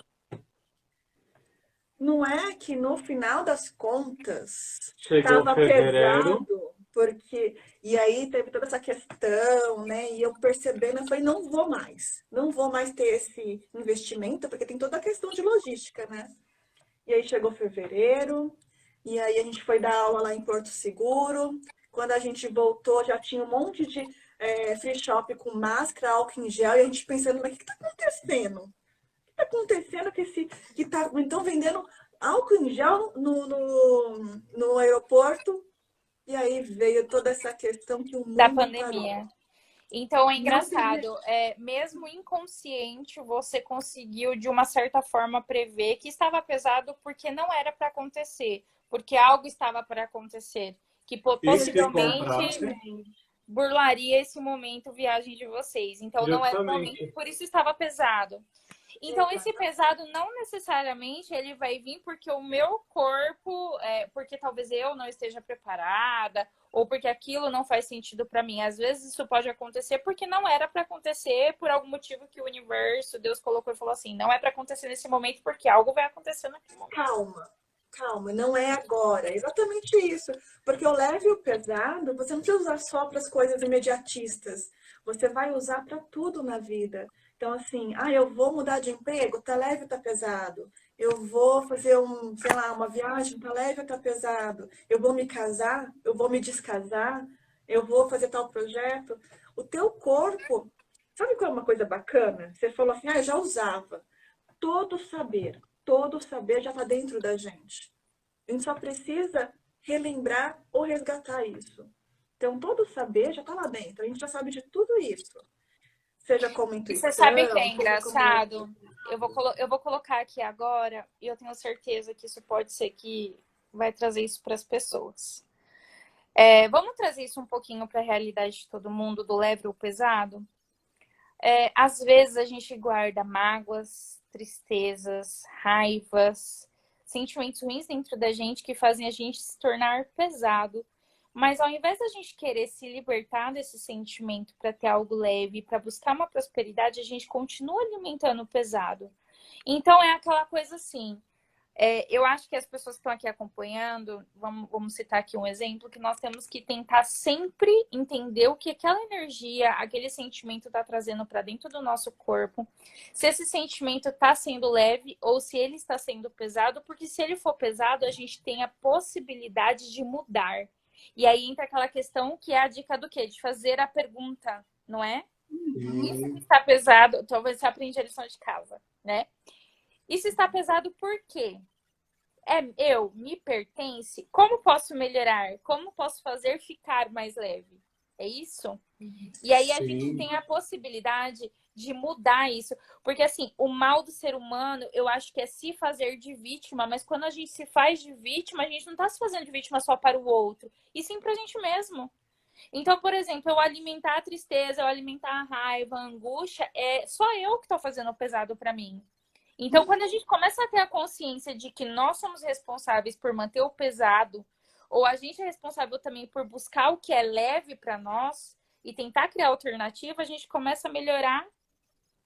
Não é que no final das contas estava pesado, porque e aí teve toda essa questão, né? E eu percebendo, eu falei, não vou mais ter esse investimento, porque tem toda a questão de logística, né? E aí chegou fevereiro, e aí a gente foi dar aula lá em Porto Seguro. Quando a gente voltou, já tinha um monte de free shop com máscara, álcool em gel, e a gente pensando, mas o que está acontecendo? O que está acontecendo que tá então vendendo álcool em gel no aeroporto? E aí veio toda essa questão que o mundo da pandemia. parou. Então é engraçado, mesmo inconsciente, você conseguiu de uma certa forma prever que estava pesado porque não era para acontecer, porque algo estava para acontecer, que possivelmente burlaria esse momento viagem de vocês. Então não era o momento, por isso estava pesado. Então esse pesado não necessariamente ele vai vir porque o meu corpo, porque talvez eu não esteja preparada ou porque aquilo não faz sentido para mim. Às vezes isso pode acontecer porque não era para acontecer por algum motivo que o universo, Deus colocou e falou assim, não é para acontecer nesse momento porque algo vai acontecer naquele momento. Calma, não é agora. É exatamente isso. Porque o leve e o pesado, você não precisa usar só para as coisas imediatistas. Você vai usar para tudo na vida. Então, assim, eu vou mudar de emprego, tá leve ou tá pesado? Eu vou fazer uma viagem, tá leve ou tá pesado? Eu vou me casar, eu vou me descasar, eu vou fazer tal projeto. O teu corpo, sabe qual é uma coisa bacana? Você falou assim, eu já usava. Todo saber já está dentro da gente. A gente só precisa relembrar ou resgatar isso. Então, todo saber já está lá dentro. A gente já sabe de tudo isso. Seja como intuição... E você sabe que é engraçado? eu vou colocar aqui agora, e eu tenho certeza que isso pode ser que vai trazer isso para as pessoas. Vamos trazer isso um pouquinho para a realidade de todo mundo, do leve ou pesado? Às vezes a gente guarda mágoas, tristezas, raivas, sentimentos ruins dentro da gente que fazem a gente se tornar pesado. Mas ao invés da gente querer se libertar desse sentimento para ter algo leve, para buscar uma prosperidade, a gente continua alimentando o pesado. Então é aquela coisa assim. Eu acho que as pessoas que estão aqui acompanhando, vamos citar aqui um exemplo, que nós temos que tentar sempre entender o que aquela energia, aquele sentimento está trazendo para dentro do nosso corpo. Se esse sentimento está sendo leve ou se ele está sendo pesado, porque se ele for pesado, a gente tem a possibilidade de mudar. E aí entra aquela questão que é a dica do quê? De fazer a pergunta, não é? Isso que está pesado, talvez você aprenda a lição de casa, né? Isso está pesado por quê? Me pertence? Como posso melhorar? Como posso fazer ficar mais leve? É isso? E aí a gente tem a possibilidade de mudar isso. Porque assim, o mal do ser humano, eu acho que é se fazer de vítima, mas quando a gente se faz de vítima, a gente não está se fazendo de vítima só para o outro, e sim para a gente mesmo. Então, por exemplo, eu alimentar a tristeza, eu alimentar a raiva, a angústia, é só eu que estou fazendo o pesado para mim. Então, quando a gente começa a ter a consciência de que nós somos responsáveis por manter o pesado, ou a gente é responsável também por buscar o que é leve para nós e tentar criar alternativa, a gente começa a melhorar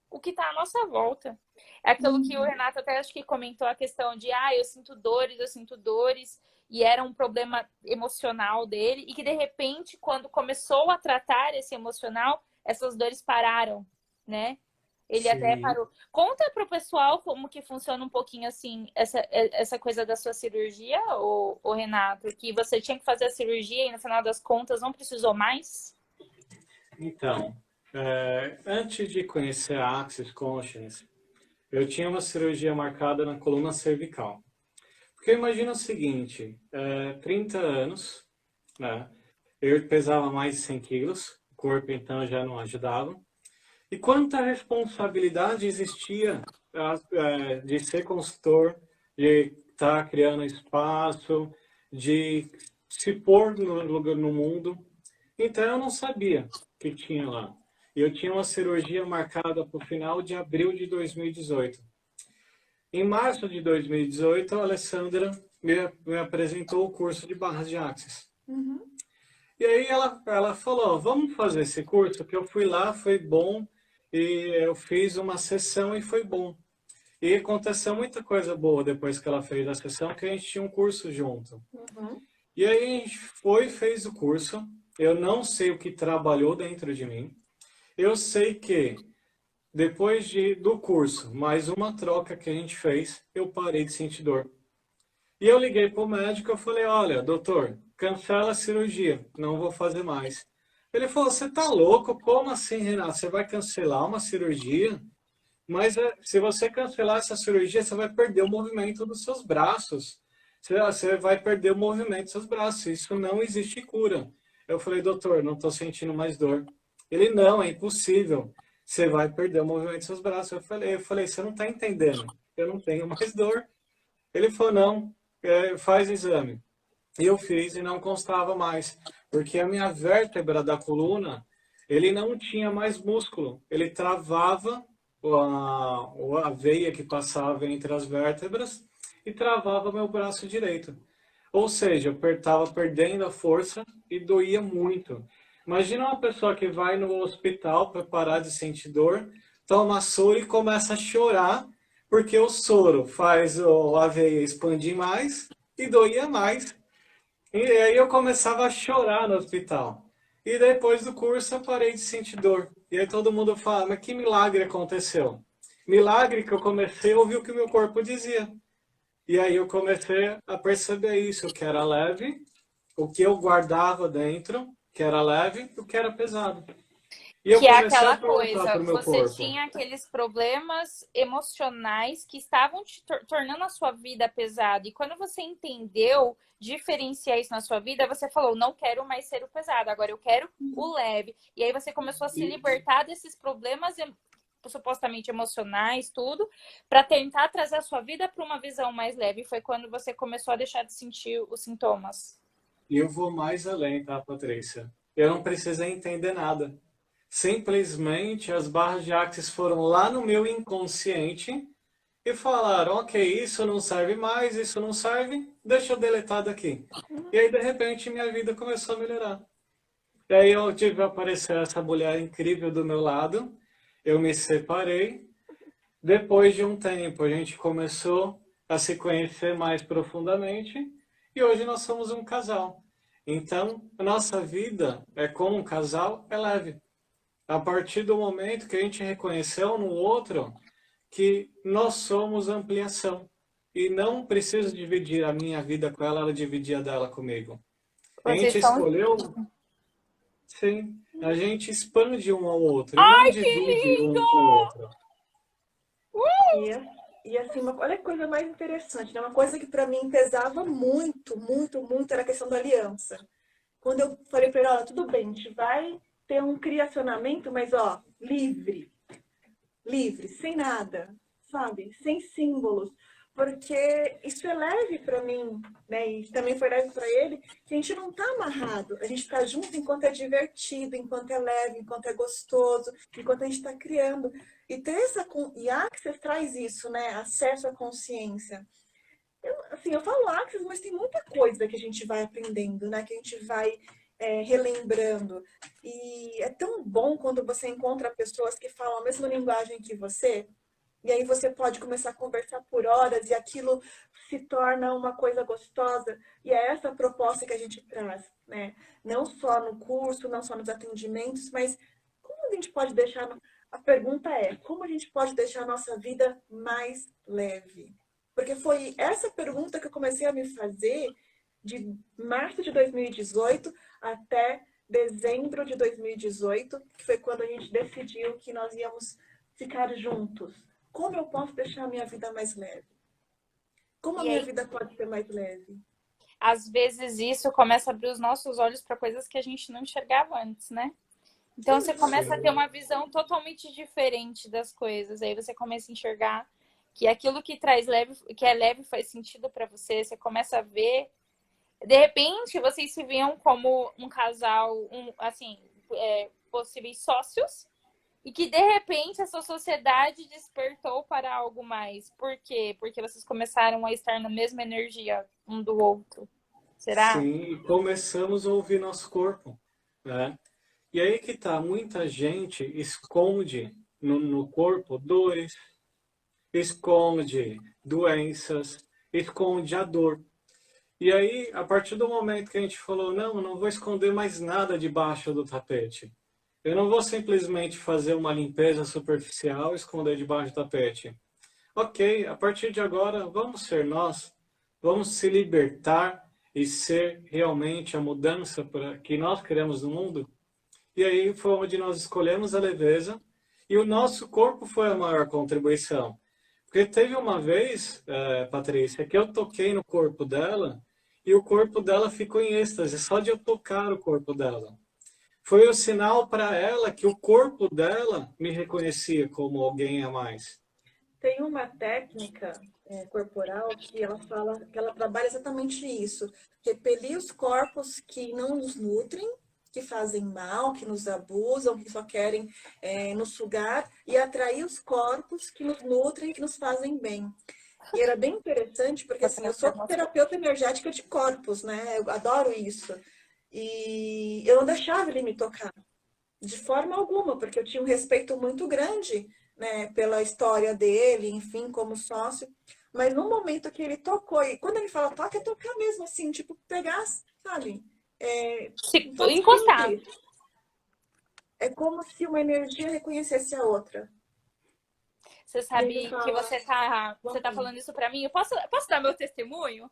o que está à nossa volta. É aquilo que o Renato até acho que comentou, a questão de eu sinto dores, e era um problema emocional dele, e que de repente, quando começou a tratar esse emocional, essas dores pararam, né? Ele até parou. Conta pro pessoal como que funciona um pouquinho assim, essa coisa da sua cirurgia, o Renato, que você tinha que fazer a cirurgia e no final das contas não precisou mais? Então, antes de conhecer a Access Consciousness, eu tinha uma cirurgia marcada na coluna cervical. Porque imagina o seguinte, 30 anos, né? Eu pesava mais de 100 quilos, o corpo então já não ajudava. E quanta responsabilidade existia de ser consultor, de estar criando espaço, de se pôr no mundo. Então eu não sabia que tinha lá. Eu tinha uma cirurgia marcada para o final de abril de 2018. Em março de 2018, a Alessandra me apresentou o curso de barras de Axis. E aí ela falou, vamos fazer esse curso, que eu fui lá, foi bom, e eu fiz uma sessão e foi bom. E aconteceu muita coisa boa depois que ela fez a sessão, que a gente tinha um curso junto. E aí a gente fez o curso. Eu não sei o que trabalhou dentro de mim. Eu sei que depois do curso, mais uma troca que a gente fez, eu parei de sentir dor. E eu liguei para o médico e falei, olha, doutor, cancela a cirurgia, não vou fazer mais. Ele falou, você tá louco? Como assim, Renato? Você vai cancelar uma cirurgia? Mas se você cancelar essa cirurgia, você vai perder o movimento dos seus braços. Você vai perder o movimento dos seus braços. Isso não existe cura. Eu falei, doutor, não estou sentindo mais dor. Ele, não, é impossível. Você vai perder o movimento dos seus braços. Eu falei, você não está entendendo. Eu não tenho mais dor. Ele falou, não, faz exame. E eu fiz e não constava mais. Porque a minha vértebra da coluna, ele não tinha mais músculo. Ele travava a veia que passava entre as vértebras e travava meu braço direito. Ou seja, eu estava perdendo a força e doía muito. Imagina uma pessoa que vai no hospital para parar de sentir dor, toma soro e começa a chorar, porque o soro faz a veia expandir mais e doía mais. E aí eu começava a chorar no hospital. E depois do curso eu parei de sentir dor. E aí todo mundo fala, mas que milagre aconteceu? Milagre que eu comecei a ouvir o que o meu corpo dizia. E aí eu comecei a perceber isso, o que era leve, o que eu guardava dentro, que era leve, e o que era pesado. E eu que é comecei aquela a perguntar coisa, pro meu você corpo. tinha aqueles problemas emocionais que estavam te tornando a sua vida pesada. E quando você entendeu diferenciar isso na sua vida, você falou, não quero mais ser o pesado, agora eu quero o leve. E aí você começou a se libertar desses problemas supostamente emocionais, tudo, para tentar trazer a sua vida para uma visão mais leve. Foi quando você começou a deixar de sentir os sintomas. E eu vou mais além, tá, Patrícia? Eu não precisei entender nada. Simplesmente as barras de Axis foram lá no meu inconsciente e falaram, ok, isso não serve mais, isso não serve, deixa eu deletar daqui. E aí, de repente, minha vida começou a melhorar. E aí eu tive a aparecer essa mulher incrível do meu lado, eu me separei. Depois de um tempo, a gente começou a se conhecer mais profundamente e hoje nós somos um casal. Então, a nossa vida é como um casal, é leve. A partir do momento que a gente reconheceu no outro que nós somos ampliação. E não preciso dividir a minha vida com ela, ela dividir a dela comigo. A Vocês gente estão... escolheu, sim, a gente expande um ao outro e não Ai, que divide lindo! um com o outro. E assim, olha que coisa mais interessante, né? Uma coisa que para mim pesava muito, muito, muito era a questão da aliança. Quando eu falei para ele, olha, tudo bem, a gente vai ter um criacionamento, mas ó, livre, sem nada, sabe? Sem símbolos. Porque isso é leve para mim, né? E também foi leve para ele, que a gente não tá amarrado. A gente tá junto enquanto é divertido, enquanto é leve, enquanto é gostoso, enquanto a gente está criando. E ter e Access traz isso, né? Acesso à consciência. Eu falo Access, mas tem muita coisa que a gente vai aprendendo, né? Que a gente vai relembrando. E é tão bom quando você encontra pessoas que falam a mesma linguagem que você. E aí você pode começar a conversar por horas e aquilo se torna uma coisa gostosa. E é essa a proposta que a gente traz, né? Não só no curso, não só nos atendimentos, mas como a gente pode deixar... A pergunta é, como a gente pode deixar a nossa vida mais leve? Porque foi essa pergunta que eu comecei a me fazer de março de 2018 até dezembro de 2018, que foi quando a gente decidiu que nós íamos ficar juntos. Como eu posso deixar a minha vida mais leve? Como a minha vida pode ser mais leve? Às vezes isso começa a abrir os nossos olhos para coisas que a gente não enxergava antes, né? Então você começa a ter uma visão totalmente diferente das coisas. Aí você começa a enxergar que aquilo que traz leve, que é leve, faz sentido para você. Você começa a ver. De repente, vocês se viam como um casal, assim, possíveis sócios. E que, de repente, essa sociedade despertou para algo mais. Por quê? Porque vocês começaram a estar na mesma energia um do outro. Será? Sim, e começamos a ouvir nosso corpo, né? E aí que tá, muita gente esconde no corpo dores, esconde doenças, esconde a dor. E aí, a partir do momento que a gente falou, não, eu não vou esconder mais nada debaixo do tapete. Eu não vou simplesmente fazer uma limpeza superficial e esconder debaixo do tapete. Ok, a partir de agora, vamos ser nós. Vamos se libertar e ser realmente a mudança que nós queremos no mundo. E aí foi onde nós escolhemos a leveza e o nosso corpo foi a maior contribuição. Porque teve uma vez, Patrícia, que eu toquei no corpo dela e o corpo dela ficou em êxtase, só de eu tocar o corpo dela. Foi o sinal para ela que o corpo dela me reconhecia como alguém a mais. Tem uma técnica corporal que ela fala, que ela trabalha exatamente isso. Repelir os corpos que não nos nutrem, que fazem mal, que nos abusam, que só querem nos sugar, e atrair os corpos que nos nutrem, que nos fazem bem. E era bem interessante, porque assim, eu sou terapeuta energética de corpos, né? Eu adoro isso. E eu não deixava ele me tocar, de forma alguma, porque eu tinha um respeito muito grande, né, pela história dele, enfim, como sócio. Mas no momento que ele tocou, e quando ele fala toca, é tocar mesmo, assim, tipo, pegar, sabe? Encostar. É como se uma energia reconhecesse a outra. Você sabe que você tá falando isso pra mim? Eu posso dar meu testemunho?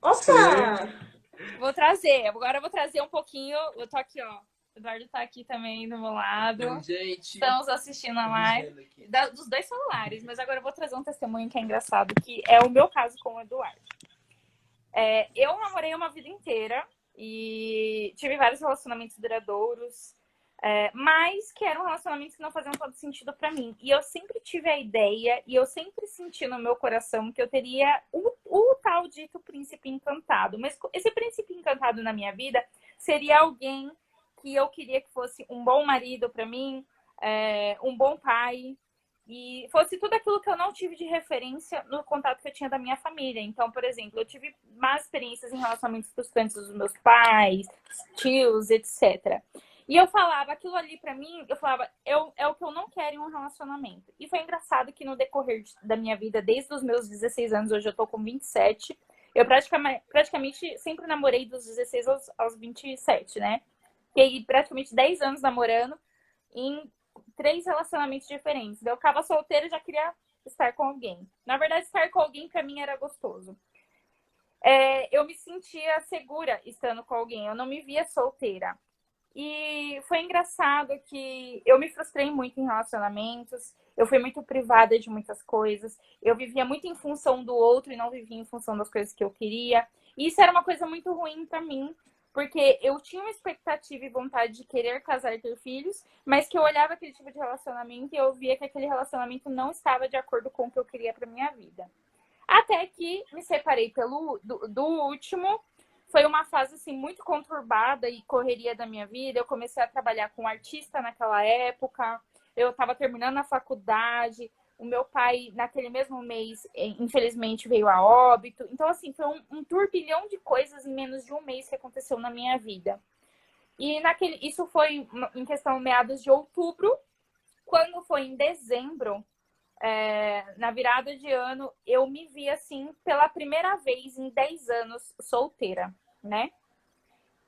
Opa! Sim. Vou trazer. Agora eu vou trazer um pouquinho. Eu tô aqui, ó. O Eduardo tá aqui também do meu lado. Gente, estamos assistindo a live dos dois celulares. Mas agora eu vou trazer um testemunho que é engraçado, que é o meu caso com o Eduardo. Eu namorei uma vida inteira e tive vários relacionamentos duradouros. Mas que eram relacionamentos que não faziam todo sentido pra mim. E eu sempre tive a ideia, e eu sempre senti no meu coração que eu teria o tal dito príncipe encantado. Mas esse príncipe encantado na minha vida seria alguém que eu queria que fosse um bom marido pra mim, um bom pai, e fosse tudo aquilo que eu não tive de referência no contato que eu tinha da minha família. Então, por exemplo, eu tive más experiências em relacionamentos frustrantes dos meus pais, tios, etc. E eu falava, aquilo ali pra mim, eu falava, é o que eu não quero em um relacionamento. E foi engraçado que no decorrer da minha vida, desde os meus 16 anos, hoje eu tô com 27, eu praticamente sempre namorei dos 16 aos 27, né? Fiquei praticamente 10 anos namorando em 3 relacionamentos diferentes. Eu ficava solteira e já queria estar com alguém. Na verdade, estar com alguém pra mim era gostoso. Eu me sentia segura estando com alguém, eu não me via solteira. E foi engraçado que eu me frustrei muito em relacionamentos, eu fui muito privada de muitas coisas, eu vivia muito em função do outro e não vivia em função das coisas que eu queria. E isso era uma coisa muito ruim pra mim, porque eu tinha uma expectativa e vontade de querer casar e ter filhos, mas que eu olhava aquele tipo de relacionamento e eu via que aquele relacionamento não estava de acordo com o que eu queria pra minha vida. Até que me separei do último. Foi uma fase assim muito conturbada e correria da minha vida. Eu comecei a trabalhar com artista naquela época. Eu estava terminando a faculdade. O meu pai, naquele mesmo mês, infelizmente, veio a óbito. Então, assim, foi um turbilhão de coisas em menos de um mês que aconteceu na minha vida. E isso foi em questão meados de outubro. Quando foi em dezembro, na virada de ano, eu me vi assim, pela primeira vez em 10 anos, solteira, né?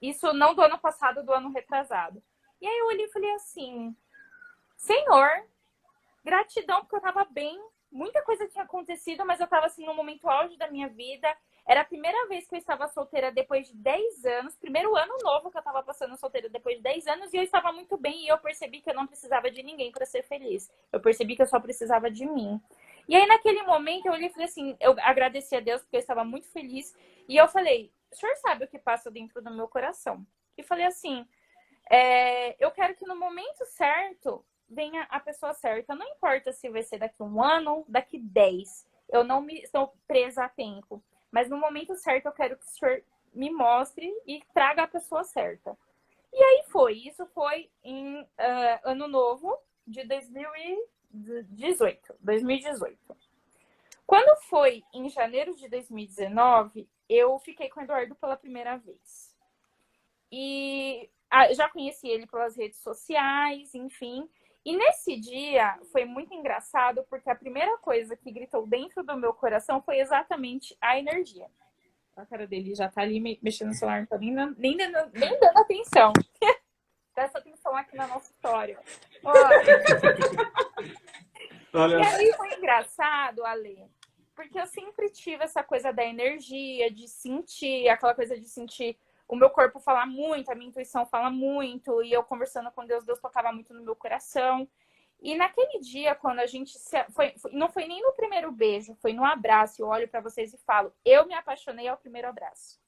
Isso não do ano passado, do ano retrasado. E aí eu olhei e falei assim, Senhor, gratidão, porque eu tava bem, muita coisa tinha acontecido, mas eu tava assim no momento auge da minha vida. Era a primeira vez que eu estava solteira depois de 10 anos, primeiro ano novo que eu tava passando solteira depois de 10 anos, e eu estava muito bem, e eu percebi que eu não precisava de ninguém para ser feliz. Eu percebi que eu só precisava de mim. E aí, naquele momento, eu olhei e falei assim, eu agradeci a Deus porque eu estava muito feliz, e eu falei, o senhor sabe o que passa dentro do meu coração? E falei assim, eu quero que no momento certo venha a pessoa certa. Não importa se vai ser daqui 1 ano, daqui 10. Eu não estou presa a tempo. Mas no momento certo eu quero que o senhor me mostre e traga a pessoa certa. E aí foi. Isso foi em ano novo de 2018. Quando foi em janeiro de 2019, eu fiquei com o Eduardo pela primeira vez. E já conheci ele pelas redes sociais, enfim. E nesse dia foi muito engraçado, porque a primeira coisa que gritou dentro do meu coração foi exatamente a energia. A cara dele já tá ali mexendo no celular, não tá nem dando atenção. Presta atenção aqui na nossa história. Olha. E aí foi engraçado, Ale, porque eu sempre tive essa coisa da energia, de sentir, aquela coisa de sentir o meu corpo falar muito, a minha intuição fala muito, e eu conversando com Deus, Deus tocava muito no meu coração. E naquele dia, quando a gente não foi nem no primeiro beijo, foi no abraço. Eu olho para vocês e falo, eu me apaixonei ao primeiro abraço.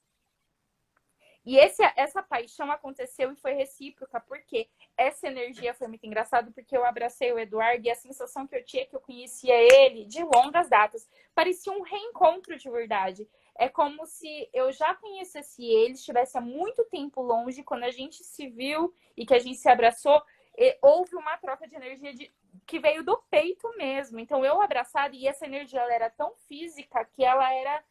E essa paixão aconteceu e foi recíproca, porque essa energia foi muito engraçada, porque eu abracei o Eduardo e a sensação que eu tinha que eu conhecia ele de longas datas. Parecia um reencontro de verdade. É como se eu já conhecesse ele, estivesse há muito tempo longe, quando a gente se viu e que a gente se abraçou, houve uma troca de energia que veio do peito mesmo. Então eu abraçada, e essa energia ela era tão física que ela era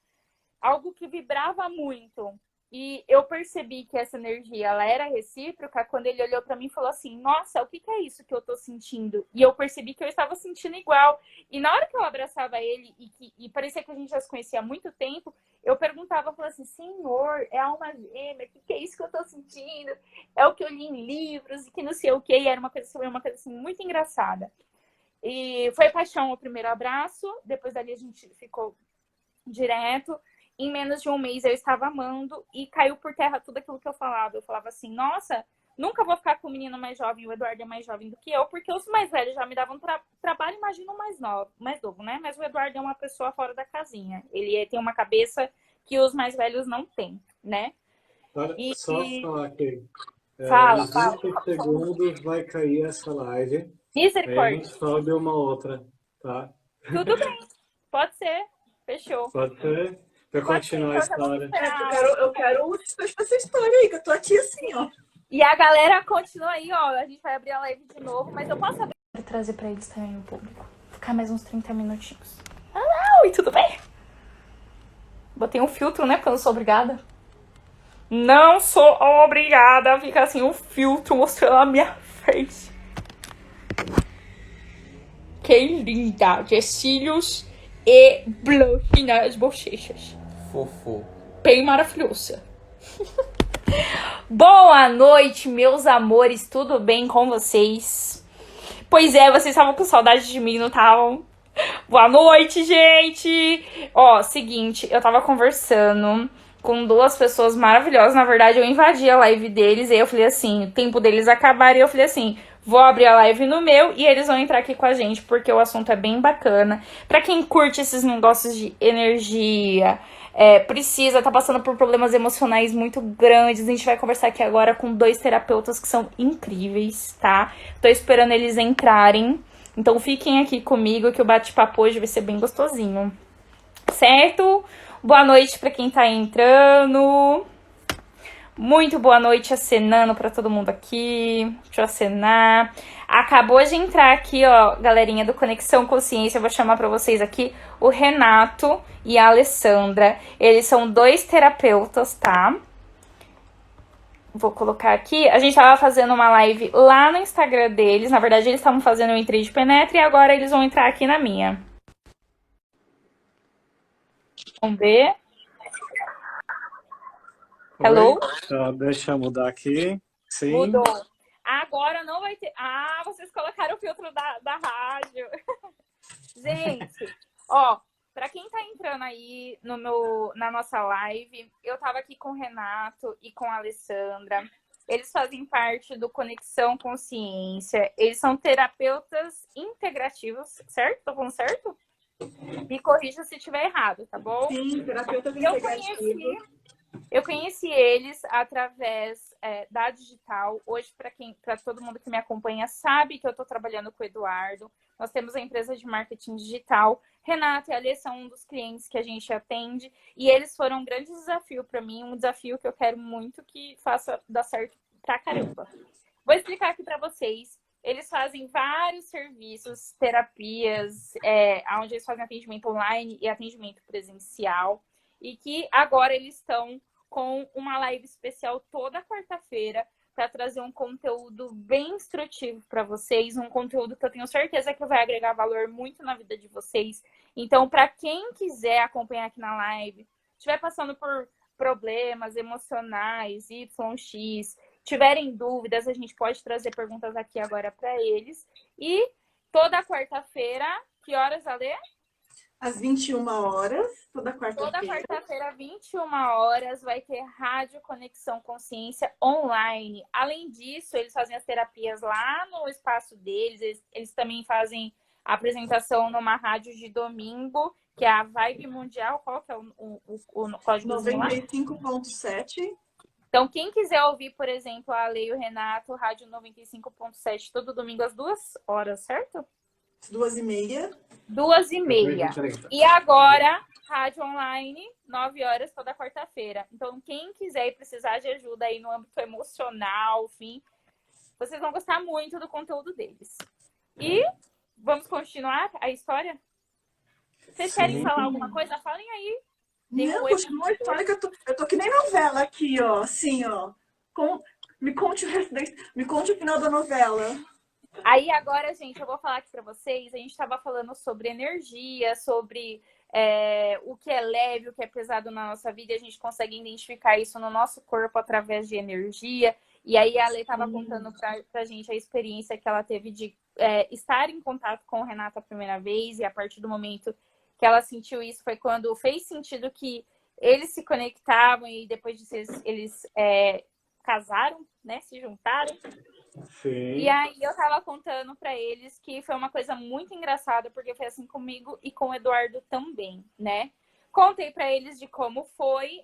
algo que vibrava muito. E eu percebi que essa energia ela era recíproca quando ele olhou para mim e falou assim, nossa, o que é isso que eu tô sentindo? E eu percebi que eu estava sentindo igual. E na hora que eu abraçava ele e parecia que a gente já se conhecia há muito tempo, eu perguntava, falava assim, Senhor, é alma gêmea, o que é isso que eu tô sentindo? É o que eu li em livros e que não sei o que. E era uma coisa assim, muito engraçada. E foi paixão o primeiro abraço, depois dali a gente ficou direto. Em menos de um mês eu estava amando e caiu por terra tudo aquilo que eu falava. Eu falava assim, nossa, nunca vou ficar com o menino mais jovem, o Eduardo é mais jovem do que eu, porque os mais velhos já me davam trabalho, imagina o mais novo, né? Mas o Eduardo é uma pessoa fora da casinha. Ele tem uma cabeça que os mais velhos não têm, né? Olha, só falar que Fala, Em fala. 20 segundos vai cair essa live. Aí a gente Misericórdia. sobe uma outra, tá? Tudo bem, pode ser. Fechou. Pode ser? Pra Pode ser, continuar a então já vamos história. esperar Eu a quero, live. eu quero o desfecho dessa história aí, que eu tô aqui assim, ó. E a galera continua aí, ó. A gente vai abrir a live de novo, mas eu posso abrir e trazer pra eles também o público. Ficar mais uns 30 minutinhos. Oi, tudo bem? Botei um filtro, né? Porque eu não sou obrigada. Não sou obrigada a ficar assim, um filtro mostrando a minha face. Que linda! De cílios e blush nas bochechas. Fofo. Bem maravilhosa. Boa noite, meus amores. Tudo bem com vocês? Pois é, vocês estavam com saudade de mim, não estavam? Boa noite, gente! Ó, seguinte, eu tava conversando com duas pessoas maravilhosas. Na verdade, eu invadi a live deles e aí eu falei assim, o tempo deles acabar, e eu falei assim, vou abrir a live no meu e eles vão entrar aqui com a gente, porque o assunto é bem bacana. Pra quem curte esses negócios de energia, tá passando por problemas emocionais muito grandes, a gente vai conversar aqui agora com dois terapeutas que são incríveis, tá? Tô esperando eles entrarem. Então fiquem aqui comigo que o bate-papo hoje vai ser bem gostosinho. Certo? Boa noite para quem tá entrando. Muito boa noite acenando para todo mundo aqui. Deixa eu acenar. Acabou de entrar aqui, ó, galerinha do Conexão Consciência. Eu vou chamar para vocês aqui o Renato e a Alessandra. Eles são dois terapeutas, tá? Vou colocar aqui. A gente tava fazendo uma live lá no Instagram deles. Na verdade, eles estavam fazendo o Entrei de Penetra e agora eles vão entrar aqui na minha. Vamos ver. Hello? Deixa eu mudar aqui. Sim. Mudou. Agora não vai ter... Ah, vocês colocaram o filtro da rádio. Gente, ó, pra quem tá entrando aí na nossa live, eu tava aqui com o Renato e com a Alessandra. Eles fazem parte do Conexão Consciência. Eles são terapeutas integrativos, certo? Tô falando certo? Me corrija se estiver errado, tá bom? Sim, terapeutas integrativos. Eu conheci eles através da Digital. Hoje, para todo mundo que me acompanha, sabe que eu estou trabalhando com o Eduardo. Nós temos a empresa de marketing digital. Renato e a Alê são um dos clientes que a gente atende. E eles foram um grande desafio para mim, um desafio que eu quero muito que faça dar certo pra caramba. Vou explicar aqui para vocês. Eles fazem vários serviços, terapias, onde eles fazem atendimento online e atendimento presencial. E que agora eles estão com uma live especial toda quarta-feira para trazer um conteúdo bem instrutivo para vocês, um conteúdo que eu tenho certeza que vai agregar valor muito na vida de vocês. Então, para quem quiser acompanhar aqui na live, estiver passando por problemas emocionais, YX, tiverem dúvidas, a gente pode trazer perguntas aqui agora para eles. E toda quarta-feira, que horas, Alê? Às 21 horas, toda quarta-feira. Toda quarta-feira, 21 horas, vai ter Rádio Conexão Consciência online. Além disso, eles fazem as terapias lá no espaço deles. Eles também fazem a apresentação numa rádio de domingo, que é a Vibe Mundial. Qual que é o código? 95.7. Então, quem quiser ouvir, por exemplo, a Ale e o Renato, Rádio 95.7, todo domingo às 2 horas, certo? 2h30. 2h30. E agora, rádio online, 9 horas toda quarta-feira. Então, quem quiser e precisar de ajuda aí no âmbito emocional, enfim, vocês vão gostar muito do conteúdo deles. E vamos continuar a história? Vocês querem falar alguma coisa? Falem aí. Não, continua a história que eu tô que nem novela aqui, ó. Assim, ó. Me conte o final da novela. Aí agora, gente, eu vou falar aqui pra vocês. A gente estava falando sobre energia, sobre o que é leve, o que é pesado na nossa vida. E a gente consegue identificar isso no nosso corpo através de energia. E aí a Lê estava contando pra gente a experiência que ela teve de estar em contato com o Renato a primeira vez. E a partir do momento que ela sentiu isso foi quando fez sentido que eles se conectavam e depois disso eles casaram, né? Se juntaram. Sim. E aí eu tava contando pra eles que foi uma coisa muito engraçada, porque foi assim comigo e com o Eduardo também, né? Contei pra eles de como foi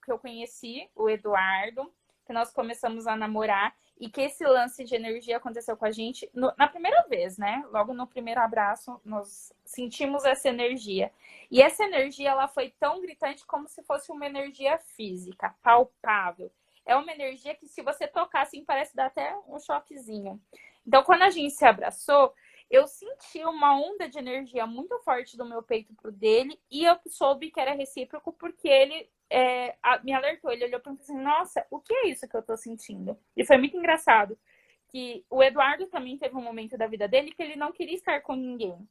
que eu conheci o Eduardo, que nós começamos a namorar e que esse lance de energia aconteceu com a gente na primeira vez, né? Logo no primeiro abraço, nós sentimos essa energia. E essa energia, ela foi tão gritante como se fosse uma energia física, palpável. É uma energia que, se você tocar assim, parece dar até um choquezinho. Então, quando a gente se abraçou, eu senti uma onda de energia muito forte do meu peito pro dele, e eu soube que era recíproco porque ele me alertou. Ele olhou para mim e falou assim, nossa, o que é isso que eu tô sentindo? E foi muito engraçado que o Eduardo também teve um momento da vida dele que ele não queria estar com ninguém.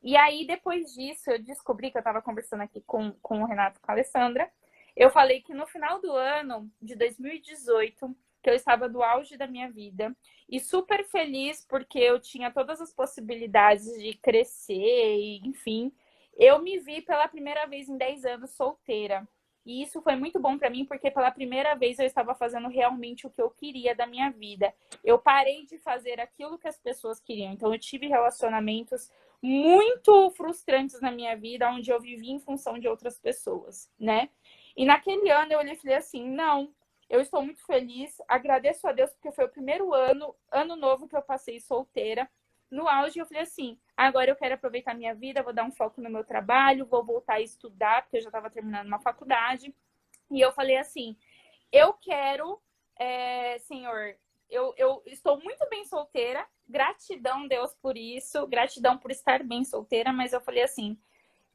E aí, depois disso, eu descobri que eu estava conversando aqui com o Renato e com a Alessandra. Eu falei que no final do ano de 2018, que eu estava do auge da minha vida e super feliz porque eu tinha todas as possibilidades de crescer e, enfim, eu me vi pela primeira vez em 10 anos solteira. E isso foi muito bom para mim porque pela primeira vez eu estava fazendo realmente o que eu queria da minha vida. Eu parei de fazer aquilo que as pessoas queriam. Então eu tive relacionamentos muito frustrantes na minha vida, onde eu vivi em função de outras pessoas, né? E naquele ano eu olhei e falei assim, não, eu estou muito feliz, agradeço a Deus porque foi o primeiro ano novo que eu passei solteira. No auge eu falei assim, agora eu quero aproveitar minha vida, vou dar um foco no meu trabalho, vou voltar a estudar, porque eu já estava terminando uma faculdade. E eu falei assim, eu quero, Senhor, eu estou muito bem solteira, gratidão, Deus, por isso, gratidão por estar bem solteira, mas eu falei assim,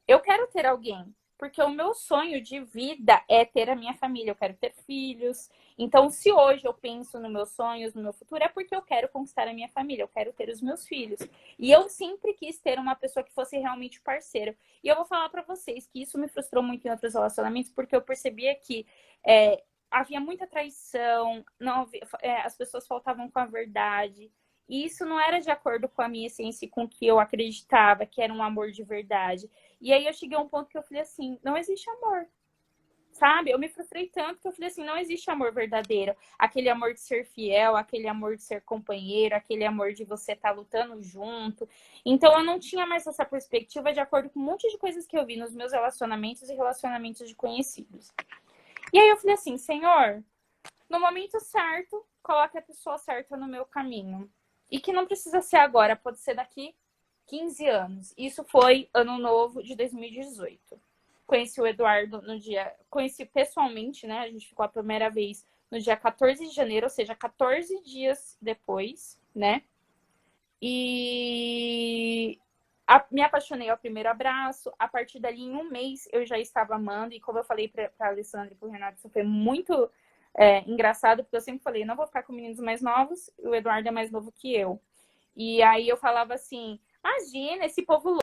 eu quero ter alguém, porque o meu sonho de vida é ter a minha família, eu quero ter filhos. Então, se hoje eu penso nos meus sonhos, no meu futuro, é porque eu quero conquistar a minha família, eu quero ter os meus filhos. E eu sempre quis ter uma pessoa que fosse realmente parceiro. E eu vou falar pra vocês que isso me frustrou muito em outros relacionamentos, porque eu percebia que havia muita traição, as pessoas faltavam com a verdade. E isso não era de acordo com a minha essência e com o que eu acreditava, que era um amor de verdade. E aí eu cheguei a um ponto que eu falei assim, não existe amor, sabe? Eu me frustrei tanto que eu falei assim, não existe amor verdadeiro. Aquele amor de ser fiel, aquele amor de ser companheiro, aquele amor de você estar lutando junto. Então eu não tinha mais essa perspectiva de acordo com um monte de coisas que eu vi nos meus relacionamentos e relacionamentos de conhecidos. E aí eu falei assim, Senhor, no momento certo, coloque a pessoa certa no meu caminho. E que não precisa ser agora, pode ser daqui 15 anos. Isso foi ano novo de 2018. Conheci o Eduardo conheci pessoalmente, né? A gente ficou a primeira vez no dia 14 de janeiro, ou seja, 14 dias depois, né? E me apaixonei ao primeiro abraço. A partir dali, em um mês, eu já estava amando. E como eu falei para a Alessandra e para o Renato, isso foi muito engraçado, porque eu sempre falei, não vou ficar com meninos mais novos, o Eduardo é mais novo que eu. E aí eu falava assim, imagina esse povo louco.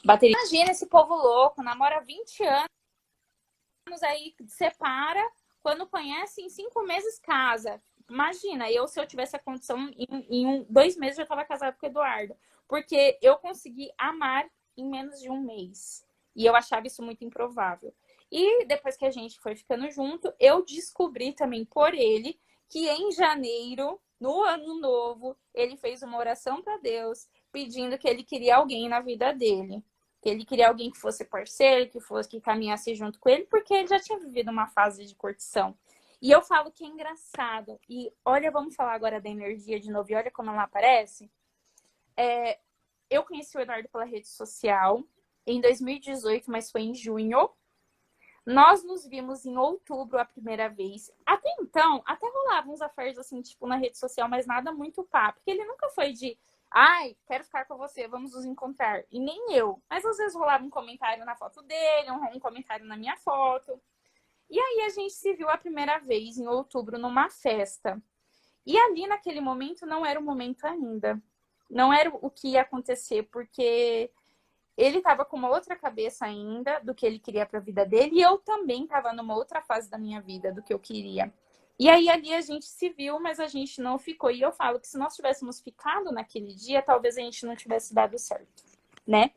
Imagina esse povo louco, namora 20 anos, aí separa, quando conhece, em 5 meses casa. Imagina, se eu tivesse a condição, em 2 meses eu já estava casada com o Eduardo. Porque eu consegui amar em menos de um mês. E eu achava isso muito improvável. E depois que a gente foi ficando junto, eu descobri também por ele que em janeiro, no ano novo, ele fez uma oração para Deus, pedindo que ele queria alguém na vida dele. Que ele queria alguém que fosse parceiro, que caminhasse junto com ele, porque ele já tinha vivido uma fase de curtição. E eu falo que é engraçado. E olha, vamos falar agora da energia de novo, e olha como ela aparece. Eu conheci o Eduardo pela rede social em 2018, mas foi em junho. Nós nos vimos em outubro a primeira vez. Até então, até rolavam uns affairs assim, tipo, na rede social, mas nada muito papo. Porque ele nunca foi de, ai, quero ficar com você, vamos nos encontrar. E nem eu. Mas às vezes rolava um comentário na foto dele, um comentário na minha foto. E aí a gente se viu a primeira vez em outubro numa festa. E ali naquele momento não era o momento ainda. Não era o que ia acontecer, porque ele estava com uma outra cabeça ainda do que ele queria para a vida dele, e eu também estava numa outra fase da minha vida do que eu queria. E aí ali a gente se viu, mas a gente não ficou. E eu falo que se nós tivéssemos ficado naquele dia, talvez a gente não tivesse dado certo, né?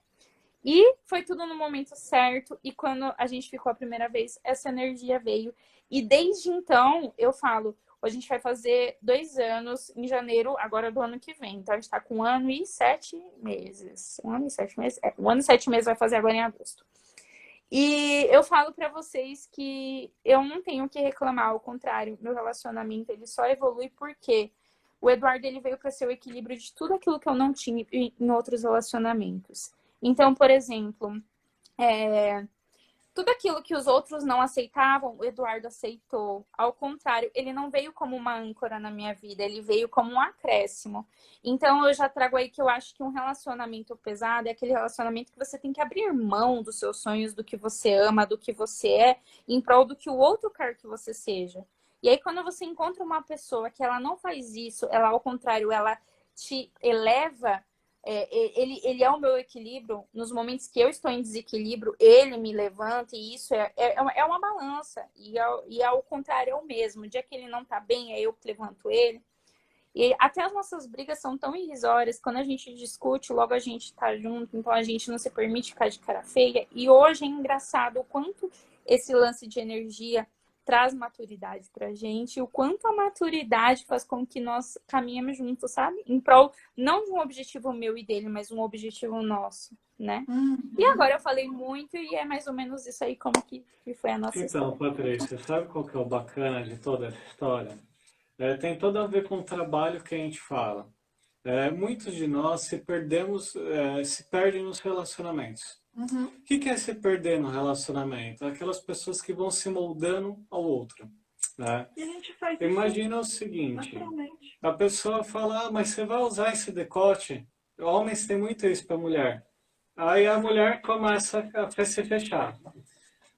E foi tudo no momento certo, e quando a gente ficou a primeira vez, essa energia veio. E desde então, eu falo, a gente vai fazer 2 anos em janeiro, agora do ano que vem. Então, a gente tá com 1 ano e 7 meses. 1 ano e 7 meses? 1 ano e 7 meses vai fazer agora em agosto. E eu falo pra vocês que eu não tenho o que reclamar, ao contrário, meu relacionamento ele só evolui porque o Eduardo ele veio para ser o equilíbrio de tudo aquilo que eu não tinha em outros relacionamentos. Então, por exemplo, tudo aquilo que os outros não aceitavam, o Eduardo aceitou. Ao contrário, ele não veio como uma âncora na minha vida, ele veio como um acréscimo. Então, eu já trago aí que eu acho que um relacionamento pesado é aquele relacionamento que você tem que abrir mão dos seus sonhos, do que você ama, do que você é, em prol do que o outro quer que você seja. E aí, quando você encontra uma pessoa que ela não faz isso, ela, ao contrário, ela te eleva. Ele é o meu equilíbrio. Nos momentos que eu estou em desequilíbrio, ele me levanta, e isso é uma balança. E ao contrário, é o mesmo. O dia que ele não tá bem, é eu que levanto ele. E até as nossas brigas são tão irrisórias. Quando a gente discute, logo a gente tá junto, então a gente não se permite ficar de cara feia. E hoje é engraçado o quanto esse lance de energia traz maturidade pra gente, e o quanto a maturidade faz com que nós caminhemos juntos, sabe? Em prol, não de um objetivo meu e dele, mas um objetivo nosso, né? E agora eu falei muito e é mais ou menos isso aí, como que foi a nossa Então, história. Patrícia, sabe qual que é o bacana de toda essa história? Tem tudo a ver com o trabalho que a gente fala. Muitos de nós se perdem nos relacionamentos. O que é se perder no relacionamento? Aquelas pessoas que vão se moldando ao outro, né? E a gente faz isso Imagina o seguinte, naturalmente. a pessoa fala, mas você vai usar esse decote? Homens têm muito isso para mulher. Aí a mulher começa a se fechar.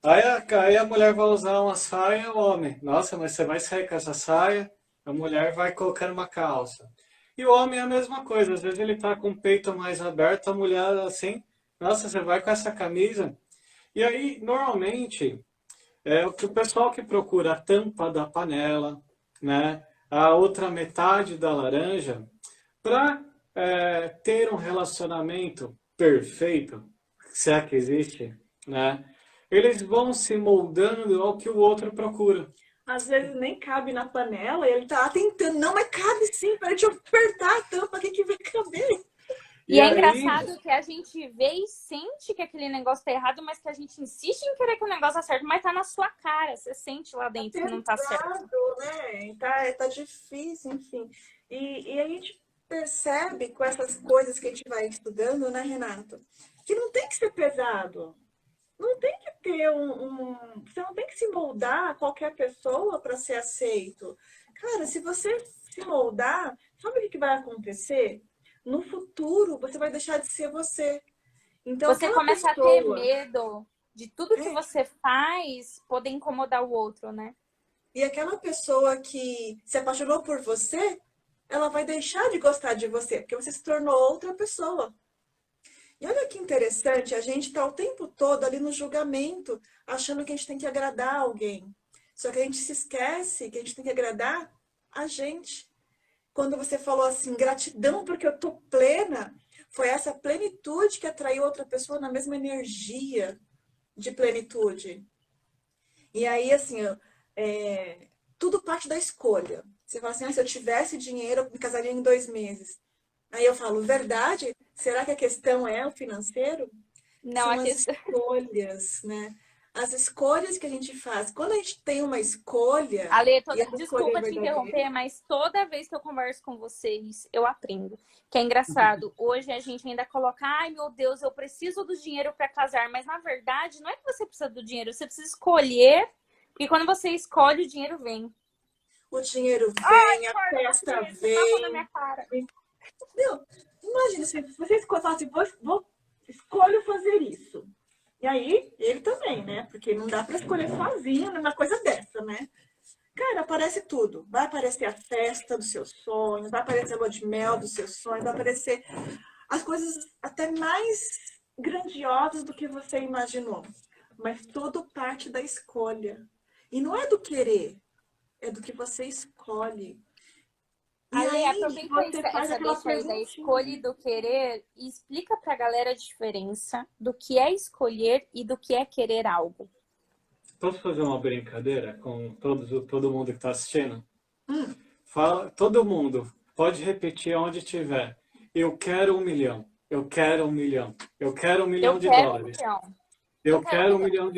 Aí a mulher vai usar uma saia, o homem, nossa, mas você vai sair com essa saia? A mulher vai colocando uma calça. E o homem é a mesma coisa, às vezes ele tá com o peito mais aberto, a mulher assim, nossa, você vai com essa camisa? E aí, normalmente, o que o pessoal que procura a tampa da panela, né, a outra metade da laranja, para ter um relacionamento perfeito, se é que existe, né, eles vão se moldando ao que o outro procura. Às vezes nem cabe na panela e ele tá lá tentando. Não, mas cabe sim, para te apertar a tampa, o que que vai caber? E é aí, engraçado que a gente vê e sente que aquele negócio tá errado, mas que a gente insiste em querer que o negócio tá certo, mas tá na sua cara. Você sente lá dentro que não tá certo. Né? Tá difícil, enfim. E a gente percebe com essas coisas que a gente vai estudando, né, Renato? Que não tem que ser pesado. Não tem que ter Você não tem que se moldar a qualquer pessoa para ser aceito. Cara, se você se moldar, sabe o que vai acontecer? No futuro, você vai deixar de ser você. Então, Você aquela começa a ter pessoa... medo de tudo que você faz poder incomodar o outro, né? E aquela pessoa que se apaixonou por você, ela vai deixar de gostar de você, porque você se tornou outra pessoa. E olha que interessante, a gente está o tempo todo ali no julgamento, achando que a gente tem que agradar alguém. Só que a gente se esquece que a gente tem que agradar a gente. Quando você falou assim, gratidão porque eu tô plena, foi essa plenitude que atraiu outra pessoa na mesma energia de plenitude. E aí, assim, tudo parte da escolha. Você fala assim, se eu tivesse dinheiro, eu me casaria em 2 meses. Aí eu falo, verdade? Será que a questão é o financeiro? Não, São as escolhas, né? As escolhas que a gente faz. Quando a gente tem uma escolha... Ale, desculpa te interromper, mas toda vez que eu converso com vocês, eu aprendo. Que é engraçado. Hoje a gente ainda coloca, ai meu Deus, eu preciso do dinheiro para casar. Mas na verdade, não é que você precisa do dinheiro, você precisa escolher. Porque quando você escolhe, o dinheiro vem. O dinheiro vem, a festa vem. Na minha cara. Meu, imagina, se você escolhe assim, escolho fazer isso. E aí, ele também, né? Porque não dá para escolher sozinho numa coisa dessa, né? Cara, aparece tudo. Vai aparecer a festa dos seus sonhos, vai aparecer a lua de mel dos seus sonhos, vai aparecer as coisas até mais grandiosas do que você imaginou. Mas tudo parte da escolha. E não é do querer, é do que você escolhe. Ale, aproveita essa deixa aí da escolha e do querer e explica pra galera a diferença do que é escolher e do que é querer algo. Posso fazer uma brincadeira com todo mundo que está assistindo? Fala, todo mundo, pode repetir onde estiver. Eu quero 1 milhão. Eu quero 1 milhão. Eu quero 1 milhão de dólares. Eu quero $1 milhão.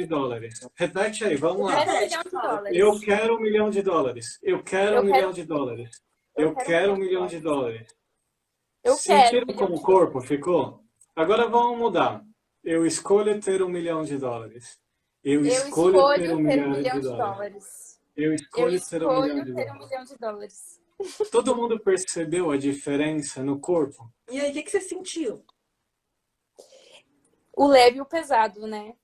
Repete aí, vamos Eu lá. quero $1 milhão. Eu quero $1 milhão. Eu quero Eu $1 quero, milhão. eu Eu quero quero $1 $1 milhão. milhão. Eu quero Sentiram $1 milhão. como o corpo ficou? Agora vamos mudar. Eu escolho ter $1 milhão. Eu Eu escolho ter escolho $1 ter $1 milhão. milhão. Eu Eu escolho ter $1 milhão. escolho ter $1 milhão. Todo mundo percebeu a diferença no corpo? E aí, o que você sentiu? O leve e o pesado, né?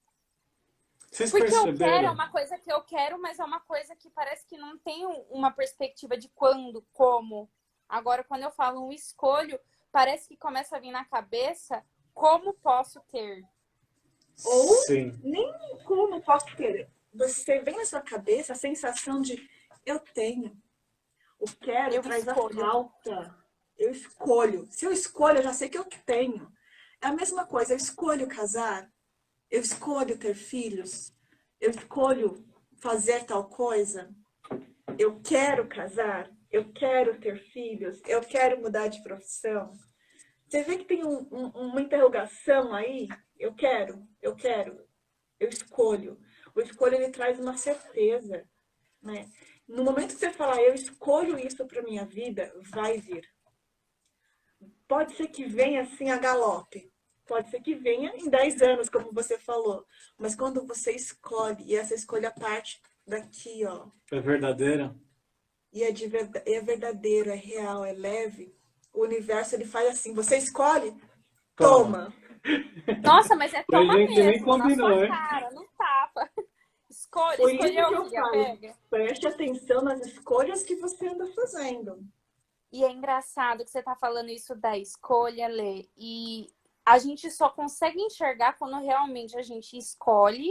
Vocês Porque eu quero, é perceberam? uma coisa que eu quero, mas é uma coisa que parece que não tem uma perspectiva de quando, como. Agora, quando eu falo um escolho, parece que começa a vir na cabeça como posso ter. Ou Sim. nem como posso ter. Você vem na sua cabeça a sensação de eu tenho. O quero Eu traz escolho. a falta. Eu escolho. Se eu escolho, eu já sei que eu tenho. É a mesma coisa. Eu escolho casar. Eu escolho ter filhos. Eu escolho fazer tal coisa. Eu quero casar. Eu quero ter filhos. Eu quero mudar de profissão. Você vê que tem uma interrogação aí? Eu quero. Eu escolho. O escolho, ele traz uma certeza, né? No momento que você falar, eu escolho isso para minha vida, vai vir. Pode ser que venha assim a galope. Pode ser que venha em 10 anos, como você falou. Mas quando você escolhe, e essa escolha parte daqui, ó. É verdadeira? E é verdadeiro, é real, é leve. O universo, ele faz assim, você escolhe, toma. Nossa, mas é toma A gente nem mesmo, na combinou, sua hein? cara, não tapa. Por isso que Escolheu, eu filha, falo, pega. preste atenção nas escolhas que você anda fazendo. E é engraçado que você tá falando isso da escolha, Lê. E a gente só consegue enxergar quando realmente a gente escolhe.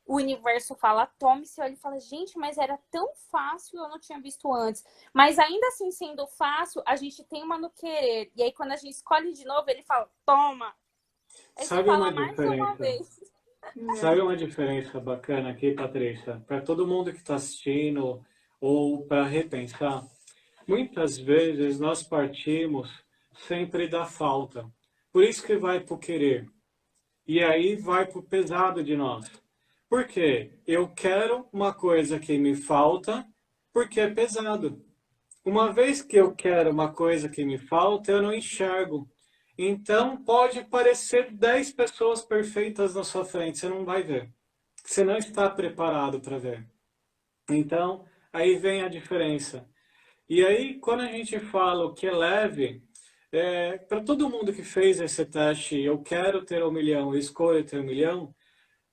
O universo fala, tome, você olha e fala, gente, mas era tão fácil, eu não tinha visto antes. Mas ainda assim, sendo fácil, a gente tem uma no querer. E aí, quando a gente escolhe de novo, ele fala, toma. Aí você Sabe fala uma mais uma diferença? vez. Sabe uma diferença bacana aqui, Patrícia? Para todo mundo que está assistindo ou para repensar, muitas vezes nós partimos sempre da falta. Por isso que vai para o querer. E aí vai para o pesado de nós. Por quê? Eu quero uma coisa que me falta porque é pesado. Uma vez que eu quero uma coisa que me falta, eu não enxergo. Então, pode parecer 10 pessoas perfeitas na sua frente, você não vai ver. Você não está preparado para ver. Então, aí vem a diferença. E aí, quando a gente fala o que é leve, para todo mundo que fez esse teste, eu quero ter 1 milhão, eu escolho ter 1 milhão,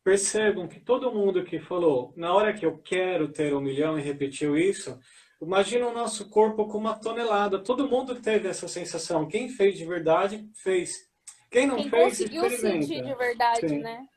percebam que todo mundo que falou, na hora que eu quero ter 1 milhão e repetiu isso, imagina o nosso corpo com 1 tonelada. Todo mundo teve essa sensação. Quem fez de verdade, fez. Quem não Quem fez, conseguiu sentir de experimenta. verdade, Sim. né?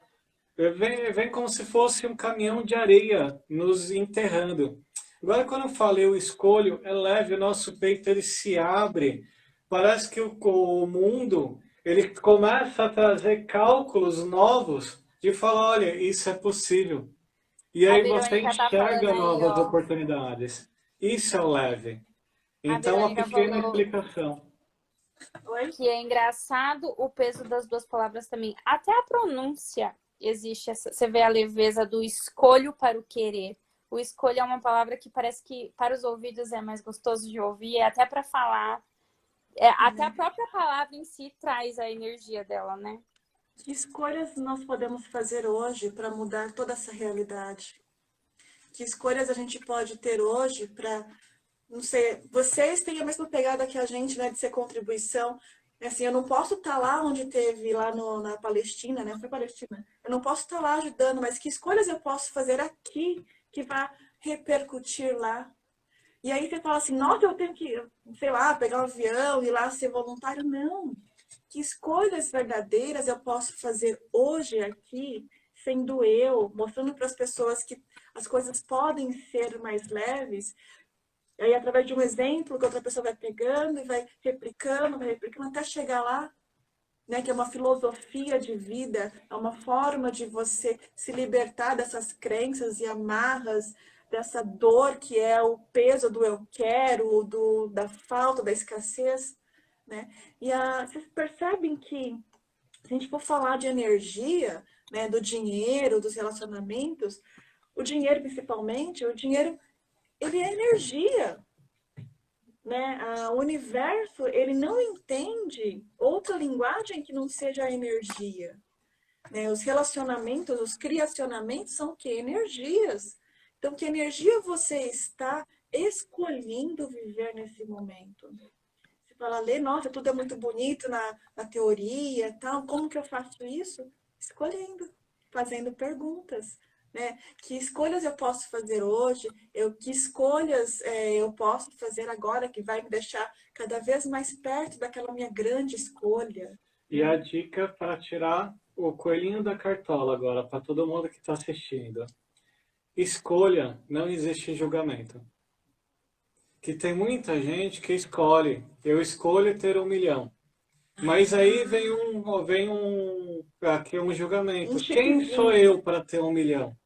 Vem como se fosse um caminhão de areia nos enterrando. Agora, quando eu falo eu escolho, é leve, o nosso peito ele se abre. Parece que o mundo ele começa a trazer cálculos novos de falar, olha, isso é possível. E A aí você Verônica tá falando enxerga aí, novas ó. oportunidades. Isso é o leve. A Então, uma Verônica pequena falou explicação. Oi? que é engraçado o peso das duas palavras também. Até a pronúncia existe essa. Você vê a leveza do escolho para o querer. O escolho é uma palavra que parece que para os ouvidos é mais gostoso de ouvir, até para falar. Até a própria palavra em si traz a energia dela, né? Que escolhas nós podemos fazer hoje para mudar toda essa realidade? Que escolhas a gente pode ter hoje para, não sei, vocês têm a mesma pegada que a gente, né, de ser contribuição. Assim, eu não posso estar lá onde teve, lá na Palestina, né? Foi Palestina. Eu não posso estar lá ajudando, mas que escolhas eu posso fazer aqui que vai repercutir lá? E aí você fala assim, nossa, eu tenho que, sei lá, pegar um avião, ir lá ser voluntário. Não. Que escolhas verdadeiras eu posso fazer hoje aqui, sendo eu, mostrando para as pessoas que as coisas podem ser mais leves. E aí, através de um exemplo que outra pessoa vai pegando e vai replicando, até chegar lá, né? Que é uma filosofia de vida, é uma forma de você se libertar dessas crenças e amarras, dessa dor que é o peso do eu quero, da falta, da escassez, né? E vocês percebem que, se a gente for falar de energia, né, do dinheiro, dos relacionamentos, o dinheiro principalmente, o dinheiro, ele é energia, né? O universo, ele não entende outra linguagem que não seja a energia, né? Os relacionamentos, os criacionamentos são o quê? Energias. Então, que energia você está escolhendo viver nesse momento? Você fala, Lê, nossa, tudo é muito bonito na teoria e tal. Como que eu faço isso? Escolhendo, fazendo perguntas, né? Que escolhas eu posso fazer hoje? Que escolhas eu posso fazer agora que vai me deixar cada vez mais perto daquela minha grande escolha? E a dica para tirar o coelhinho da cartola agora, para todo mundo que está assistindo. Escolha, não existe julgamento. Que tem muita gente que escolhe, eu escolho ter 1 milhão. Mas aí aqui um julgamento. Um Quem sou chipzinho. eu para ter 1 milhão?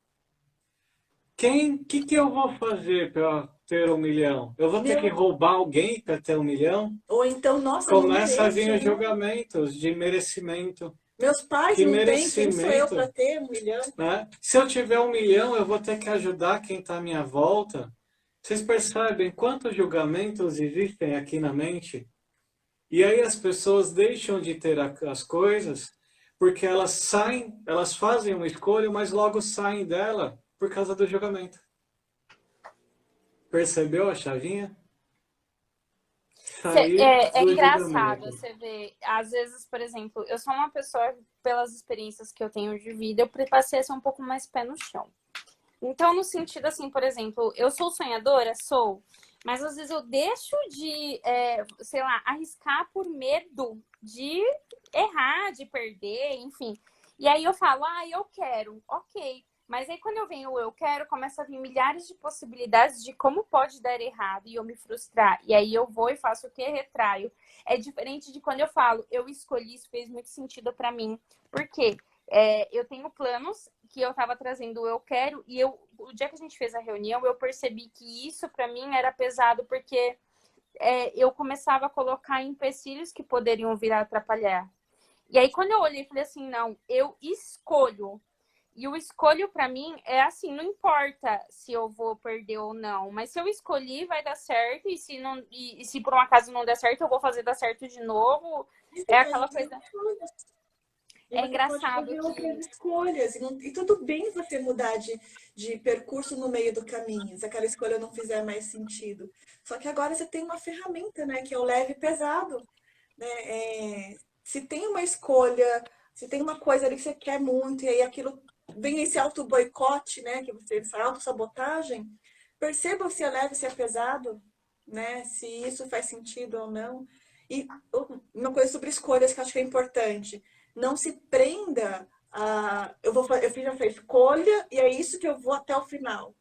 Que eu vou fazer para ter 1 milhão? Eu vou ter que Meu, roubar alguém para ter 1 milhão? ou então, nossa, eu não Começa a vir mereço, os né? julgamentos de merecimento. Meus pais Que não têm, quem sou eu merecimento, para ter 1 milhão? né? Se eu tiver 1 milhão, eu vou ter que ajudar quem está à minha volta. Vocês percebem quantos julgamentos existem aqui na mente? E aí as pessoas deixam de ter as coisas porque elas saem, elas fazem uma escolha, mas logo saem dela por causa do julgamento. Percebeu a chavinha? Sair É do engraçado, julgamento. você vê, às vezes, por exemplo, eu sou uma pessoa, pelas experiências que eu tenho de vida, eu passei a ser um pouco mais pé no chão. Então, no sentido assim, por exemplo, eu sou sonhadora? Sou. Mas às vezes eu deixo de, sei lá, arriscar por medo de errar, de perder, enfim. E aí eu falo, eu quero, ok. Mas aí quando eu venho o eu quero, começa a vir milhares de possibilidades de como pode dar errado e eu me frustrar. E aí eu vou e faço o quê? Retraio. É diferente de quando eu falo, eu escolhi, isso fez muito sentido pra mim. Por quê? Eu tenho planos que eu tava trazendo eu quero, e o dia que a gente fez a reunião, eu percebi que isso pra mim era pesado, porque eu começava a colocar empecilhos que poderiam vir a atrapalhar. E aí quando eu olhei e falei assim, não, eu escolho. E o escolho pra mim é assim, não importa se eu vou perder ou não, mas se eu escolhi vai dar certo, e se não, e se por um acaso não der certo, eu vou fazer dar certo de novo. É A aquela gente coisa. E É você pode engraçado fazer outras que escolhas. E tudo bem você mudar de percurso no meio do caminho, se aquela escolha não fizer mais sentido. Só que agora você tem uma ferramenta, né? Que é o leve e pesado. Né? Se tem uma escolha, se tem uma coisa ali que você quer muito, e aí aquilo vem esse auto-boicote, né? Que você, essa auto-sabotagem, perceba se é leve, se é pesado, né? Se isso faz sentido ou não. E uma coisa sobre escolhas que eu acho que é importante. Não se prenda a... Eu fiz essa escolha e é isso que eu vou até o final.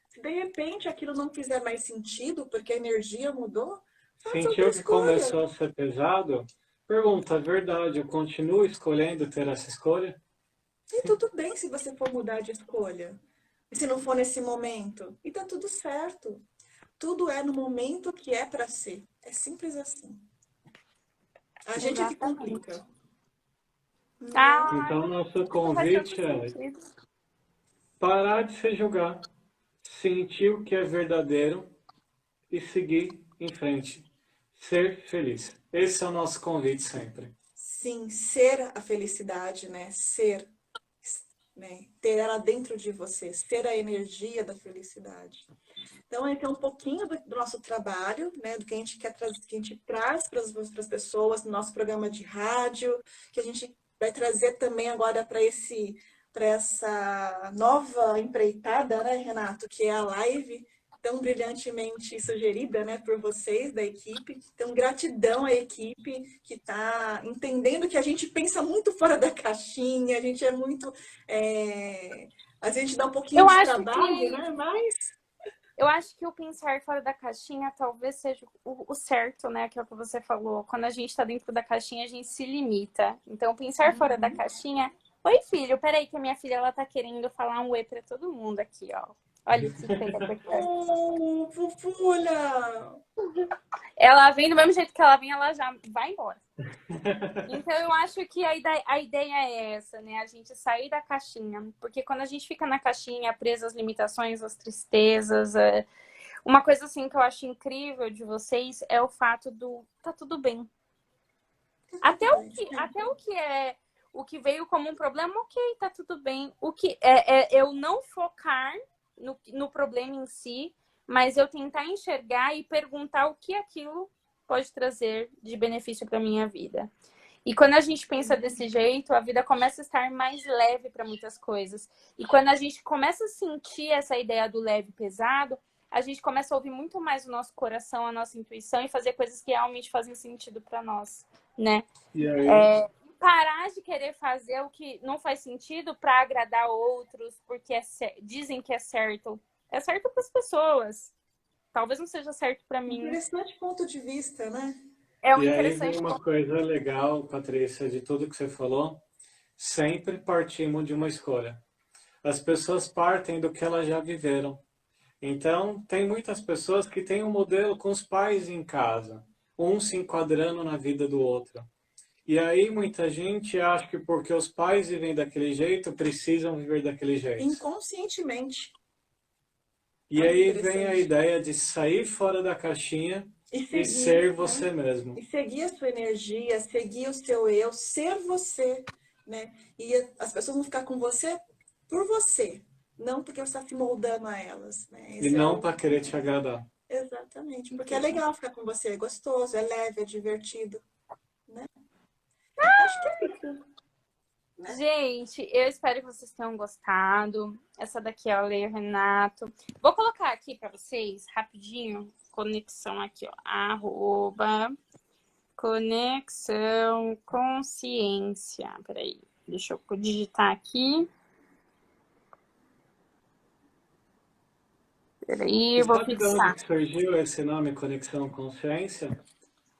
Se de repente aquilo não fizer mais sentido, porque a energia mudou, faça outra Sentiu que escolha. começou a ser pesado? Pergunta, é verdade, eu continuo escolhendo ter essa escolha? E tudo bem se você for mudar de escolha. E se não for nesse momento. E tá tudo certo. Tudo é no momento que é para ser. É simples assim. A gente é que exatamente. complica. Né? Então, nosso Não faz tanto convite é sentido. parar de se julgar, sentir o que é verdadeiro e seguir em frente. Ser feliz. Esse é o nosso convite sempre. Sim, ser a felicidade, né? Ser, né? Ter ela dentro de você, ser a energia da felicidade. Então, esse é um pouquinho do nosso trabalho, né? Do que a gente quer trazer, que a gente traz para as pessoas no nosso programa de rádio, que a gente vai trazer também agora para essa nova empreitada, né, Renato, que é a live tão brilhantemente sugerida, né, por vocês da equipe. Então, gratidão à equipe que está entendendo que a gente pensa muito fora da caixinha, a gente é muito... a gente dá um pouquinho Eu de acho trabalho, que né, mas... Eu acho que o pensar fora da caixinha talvez seja o certo, né? Que é o que você falou. Quando a gente tá dentro da caixinha, a gente se limita. Então, pensar fora da caixinha. Oi, filho, peraí, que a minha filha ela tá querendo falar um oi pra todo mundo aqui, ó. Olha que coisa. Oh, fofura! ela vem do mesmo jeito que ela vem, ela já vai embora. Então, eu acho que a ideia é essa, né? A gente sair da caixinha. Porque quando a gente fica na caixinha, presa às limitações, às tristezas, uma coisa assim que eu acho incrível de vocês é o fato do tá tudo bem. Até o que veio como um problema, ok, tá tudo bem. O que é eu não focar no problema em si, mas eu tentar enxergar e perguntar o que aquilo pode trazer de benefício para minha vida. E quando a gente pensa desse jeito, a vida começa a estar mais leve para muitas coisas. E quando a gente começa a sentir essa ideia do leve e pesado, a gente começa a ouvir muito mais o nosso coração, a nossa intuição e fazer coisas que realmente fazem sentido para nós, né? E aí, Parar de querer fazer o que não faz sentido para agradar outros, porque dizem que é certo. É certo para as pessoas. Talvez não seja certo para mim. Interessante ponto de vista, né? É um e aí vem interessante uma ponto. coisa legal, Patrícia, de tudo que você falou. Sempre partimos de uma escolha. As pessoas partem do que elas já viveram. Então, tem muitas pessoas que têm um modelo com os pais em casa, um se enquadrando na vida do outro. E aí muita gente acha que porque os pais vivem daquele jeito, precisam viver daquele jeito. Inconscientemente. E Olha que aí vem a interessante. ideia de sair fora da caixinha E e seguir, ser né? você mesmo. E seguir a sua energia, seguir o seu eu, ser você, né? E as pessoas vão ficar com você por você, não porque você está se moldando a elas, né? E Esse é não o... para querer te agradar. Exatamente, porque é legal ficar com você, é gostoso, é leve, é divertido, né? Acho que é isso. Gente, eu espero que vocês tenham gostado. Essa daqui é a Leia Renato. Vou colocar aqui para vocês, rapidinho, conexão aqui, ó. @conexão consciência. Peraí, deixa eu digitar aqui. Peraí, E eu vou sabe de onde fixar. que surgiu esse nome Conexão Consciência?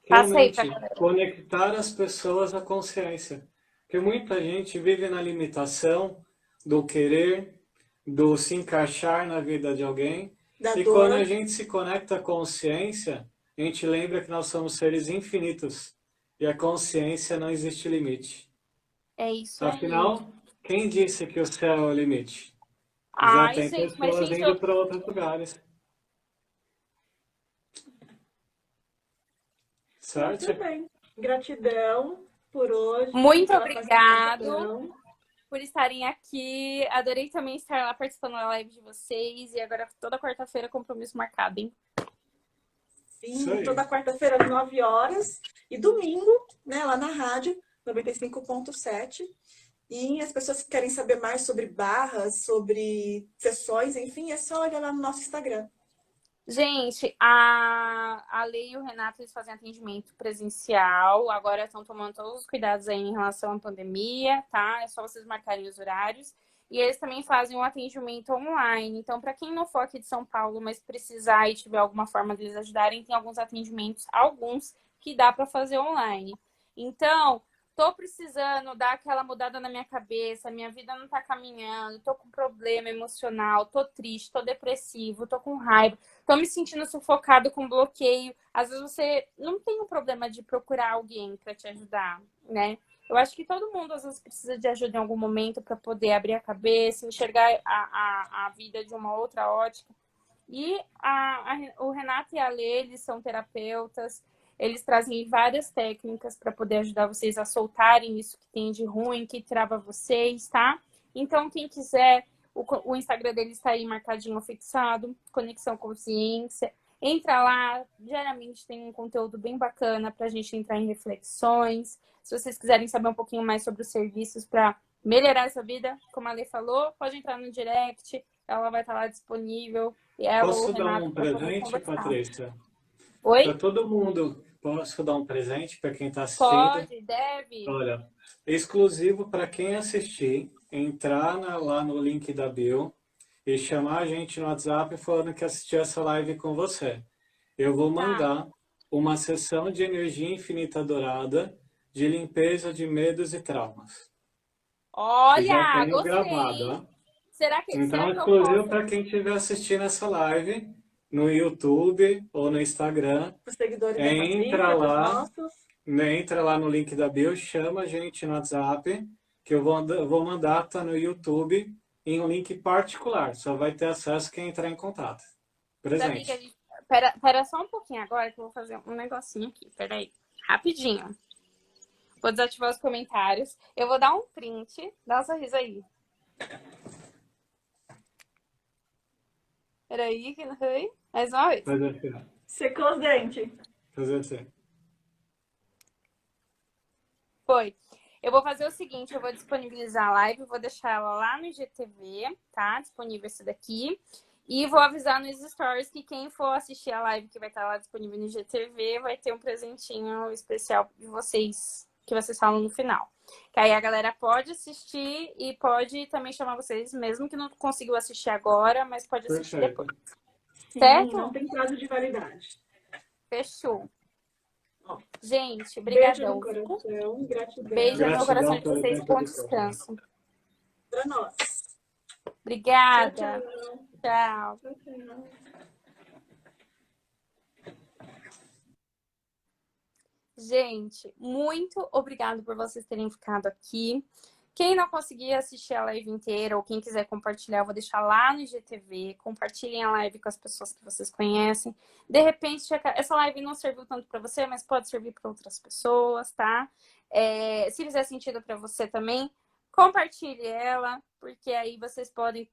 Passei pra Realmente, galera. conectar as pessoas à consciência. Porque muita gente vive na limitação do querer, do se encaixar na vida de alguém. Da E quando a dor, gente se conecta à consciência, a gente lembra que nós somos seres infinitos. E a consciência não existe limite. É isso aí. Afinal, quem disse que o céu é o limite? Já Ai, tem gente, mas pessoas gente, indo para outros lugares. muito Certo? bem. Gratidão por hoje, muito pela obrigado participação. por estarem aqui. Adorei também estar lá participando da live de vocês. E agora, toda quarta-feira, compromisso marcado, hein? Isso Sim, aí. toda quarta-feira às 9 horas e domingo, né, lá na rádio 95.7. E as pessoas que querem saber mais sobre barras, sobre sessões, enfim, é só olhar lá no nosso Instagram. Gente, a Lei e o Renato, eles fazem atendimento presencial. Agora estão tomando todos os cuidados aí em relação à pandemia, tá? É só vocês marcarem os horários. E eles também fazem um atendimento online. Então, para quem não for aqui de São Paulo, mas precisar e tiver alguma forma deles ajudarem, tem alguns atendimentos, alguns que dá para fazer online. Então, tô precisando dar aquela mudada na minha cabeça, minha vida não tá caminhando, tô com problema emocional, tô triste, tô depressivo, tô com raiva, tô me sentindo sufocado com bloqueio. Às vezes você não tem o problema de procurar alguém para te ajudar, né? Eu acho que todo mundo às vezes precisa de ajuda em algum momento para poder abrir a cabeça, enxergar a vida de uma outra ótica. E o Renato e a Lê, eles são terapeutas, eles trazem várias técnicas para poder ajudar vocês a soltarem isso que tem de ruim, que trava vocês, tá? Então, quem quiser, o Instagram deles está aí marcadinho, fixado, Conexão Consciência. Entra lá, diariamente tem um conteúdo bem bacana para a gente entrar em reflexões. Se vocês quiserem saber um pouquinho mais sobre os serviços para melhorar essa vida, como a Lê falou, pode entrar no direct, ela vai estar lá disponível. E ela ou o Posso dar Renato um para poder presente, conversar. Patrícia? Para Oi? todo mundo. Posso dar um presente para quem está assistindo? Pode, deve. Olha, exclusivo para quem assistir, entrar lá no link da bio e chamar a gente no WhatsApp falando que assistiu essa live com você. Eu vou mandar uma sessão de energia infinita dourada de limpeza de medos e traumas. Que já tenho Gostei. gravado, ó. Será que Então, eu exclusivo posso? para quem estiver assistindo essa live no YouTube ou no Instagram. Os seguidores da Entra Patrícia, os lá, nossos. entra lá no link da bio, chama a gente no WhatsApp, que eu vou mandar, tá no YouTube, em um link particular. Só vai ter acesso quem entrar em contato. Sabia que a Presente. gente... Pera só um pouquinho agora que eu vou fazer um negocinho aqui. Pera aí. Rapidinho. Vou desativar os comentários. Eu vou dar um print. Dá um sorriso aí. Peraí, que não foi. Mais uma vez. Fazer assim. Secou os dentes. Fazer assim. Foi. Eu vou fazer o seguinte, eu vou disponibilizar a live, vou deixar ela lá no IGTV, tá? Disponível esse daqui. E vou avisar nos stories que quem for assistir a live que vai estar lá disponível no IGTV vai ter um presentinho especial de vocês, que vocês falam no final. Que aí a galera pode assistir e pode também chamar vocês, mesmo que não conseguiu assistir agora, mas pode assistir Perfeito. depois. Sim, Certo? não tem prazo de validade. Fechou. Ó. Gente, Beijo no brigadão. coração, gratidão. Beijo no meu coração de Gratidão pelo vocês, tempo bom de descanso. Pra nós. Obrigada. Tchau, Tchau. tchau. Tchau. Gente, muito obrigado por vocês terem ficado aqui. Quem não conseguir assistir a live inteira ou quem quiser compartilhar, eu vou deixar lá no IGTV. Compartilhem a live com as pessoas que vocês conhecem. De repente, essa live não serviu tanto para você, mas pode servir para outras pessoas, tá? Se fizer sentido para você também, compartilhe ela, porque aí vocês podem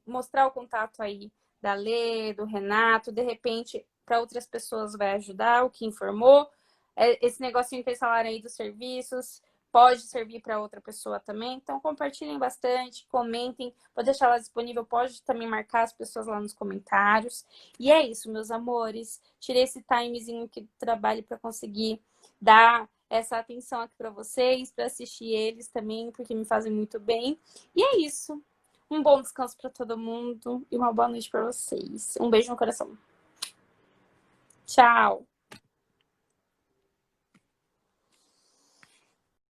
mostrar o contato aí da Lê, do Renato. De repente, para outras pessoas vai ajudar, o que informou. Esse negocinho que eles falaram aí dos serviços pode servir para outra pessoa também. Então, compartilhem bastante, comentem. Vou deixar lá disponível. Pode também marcar as pessoas lá nos comentários. E é isso, meus amores. Tirei esse timezinho aqui do trabalho para conseguir dar essa atenção aqui para vocês, para assistir eles também, porque me fazem muito bem. E é isso. Um bom descanso para todo mundo e uma boa noite para vocês. Um beijo no coração. Tchau.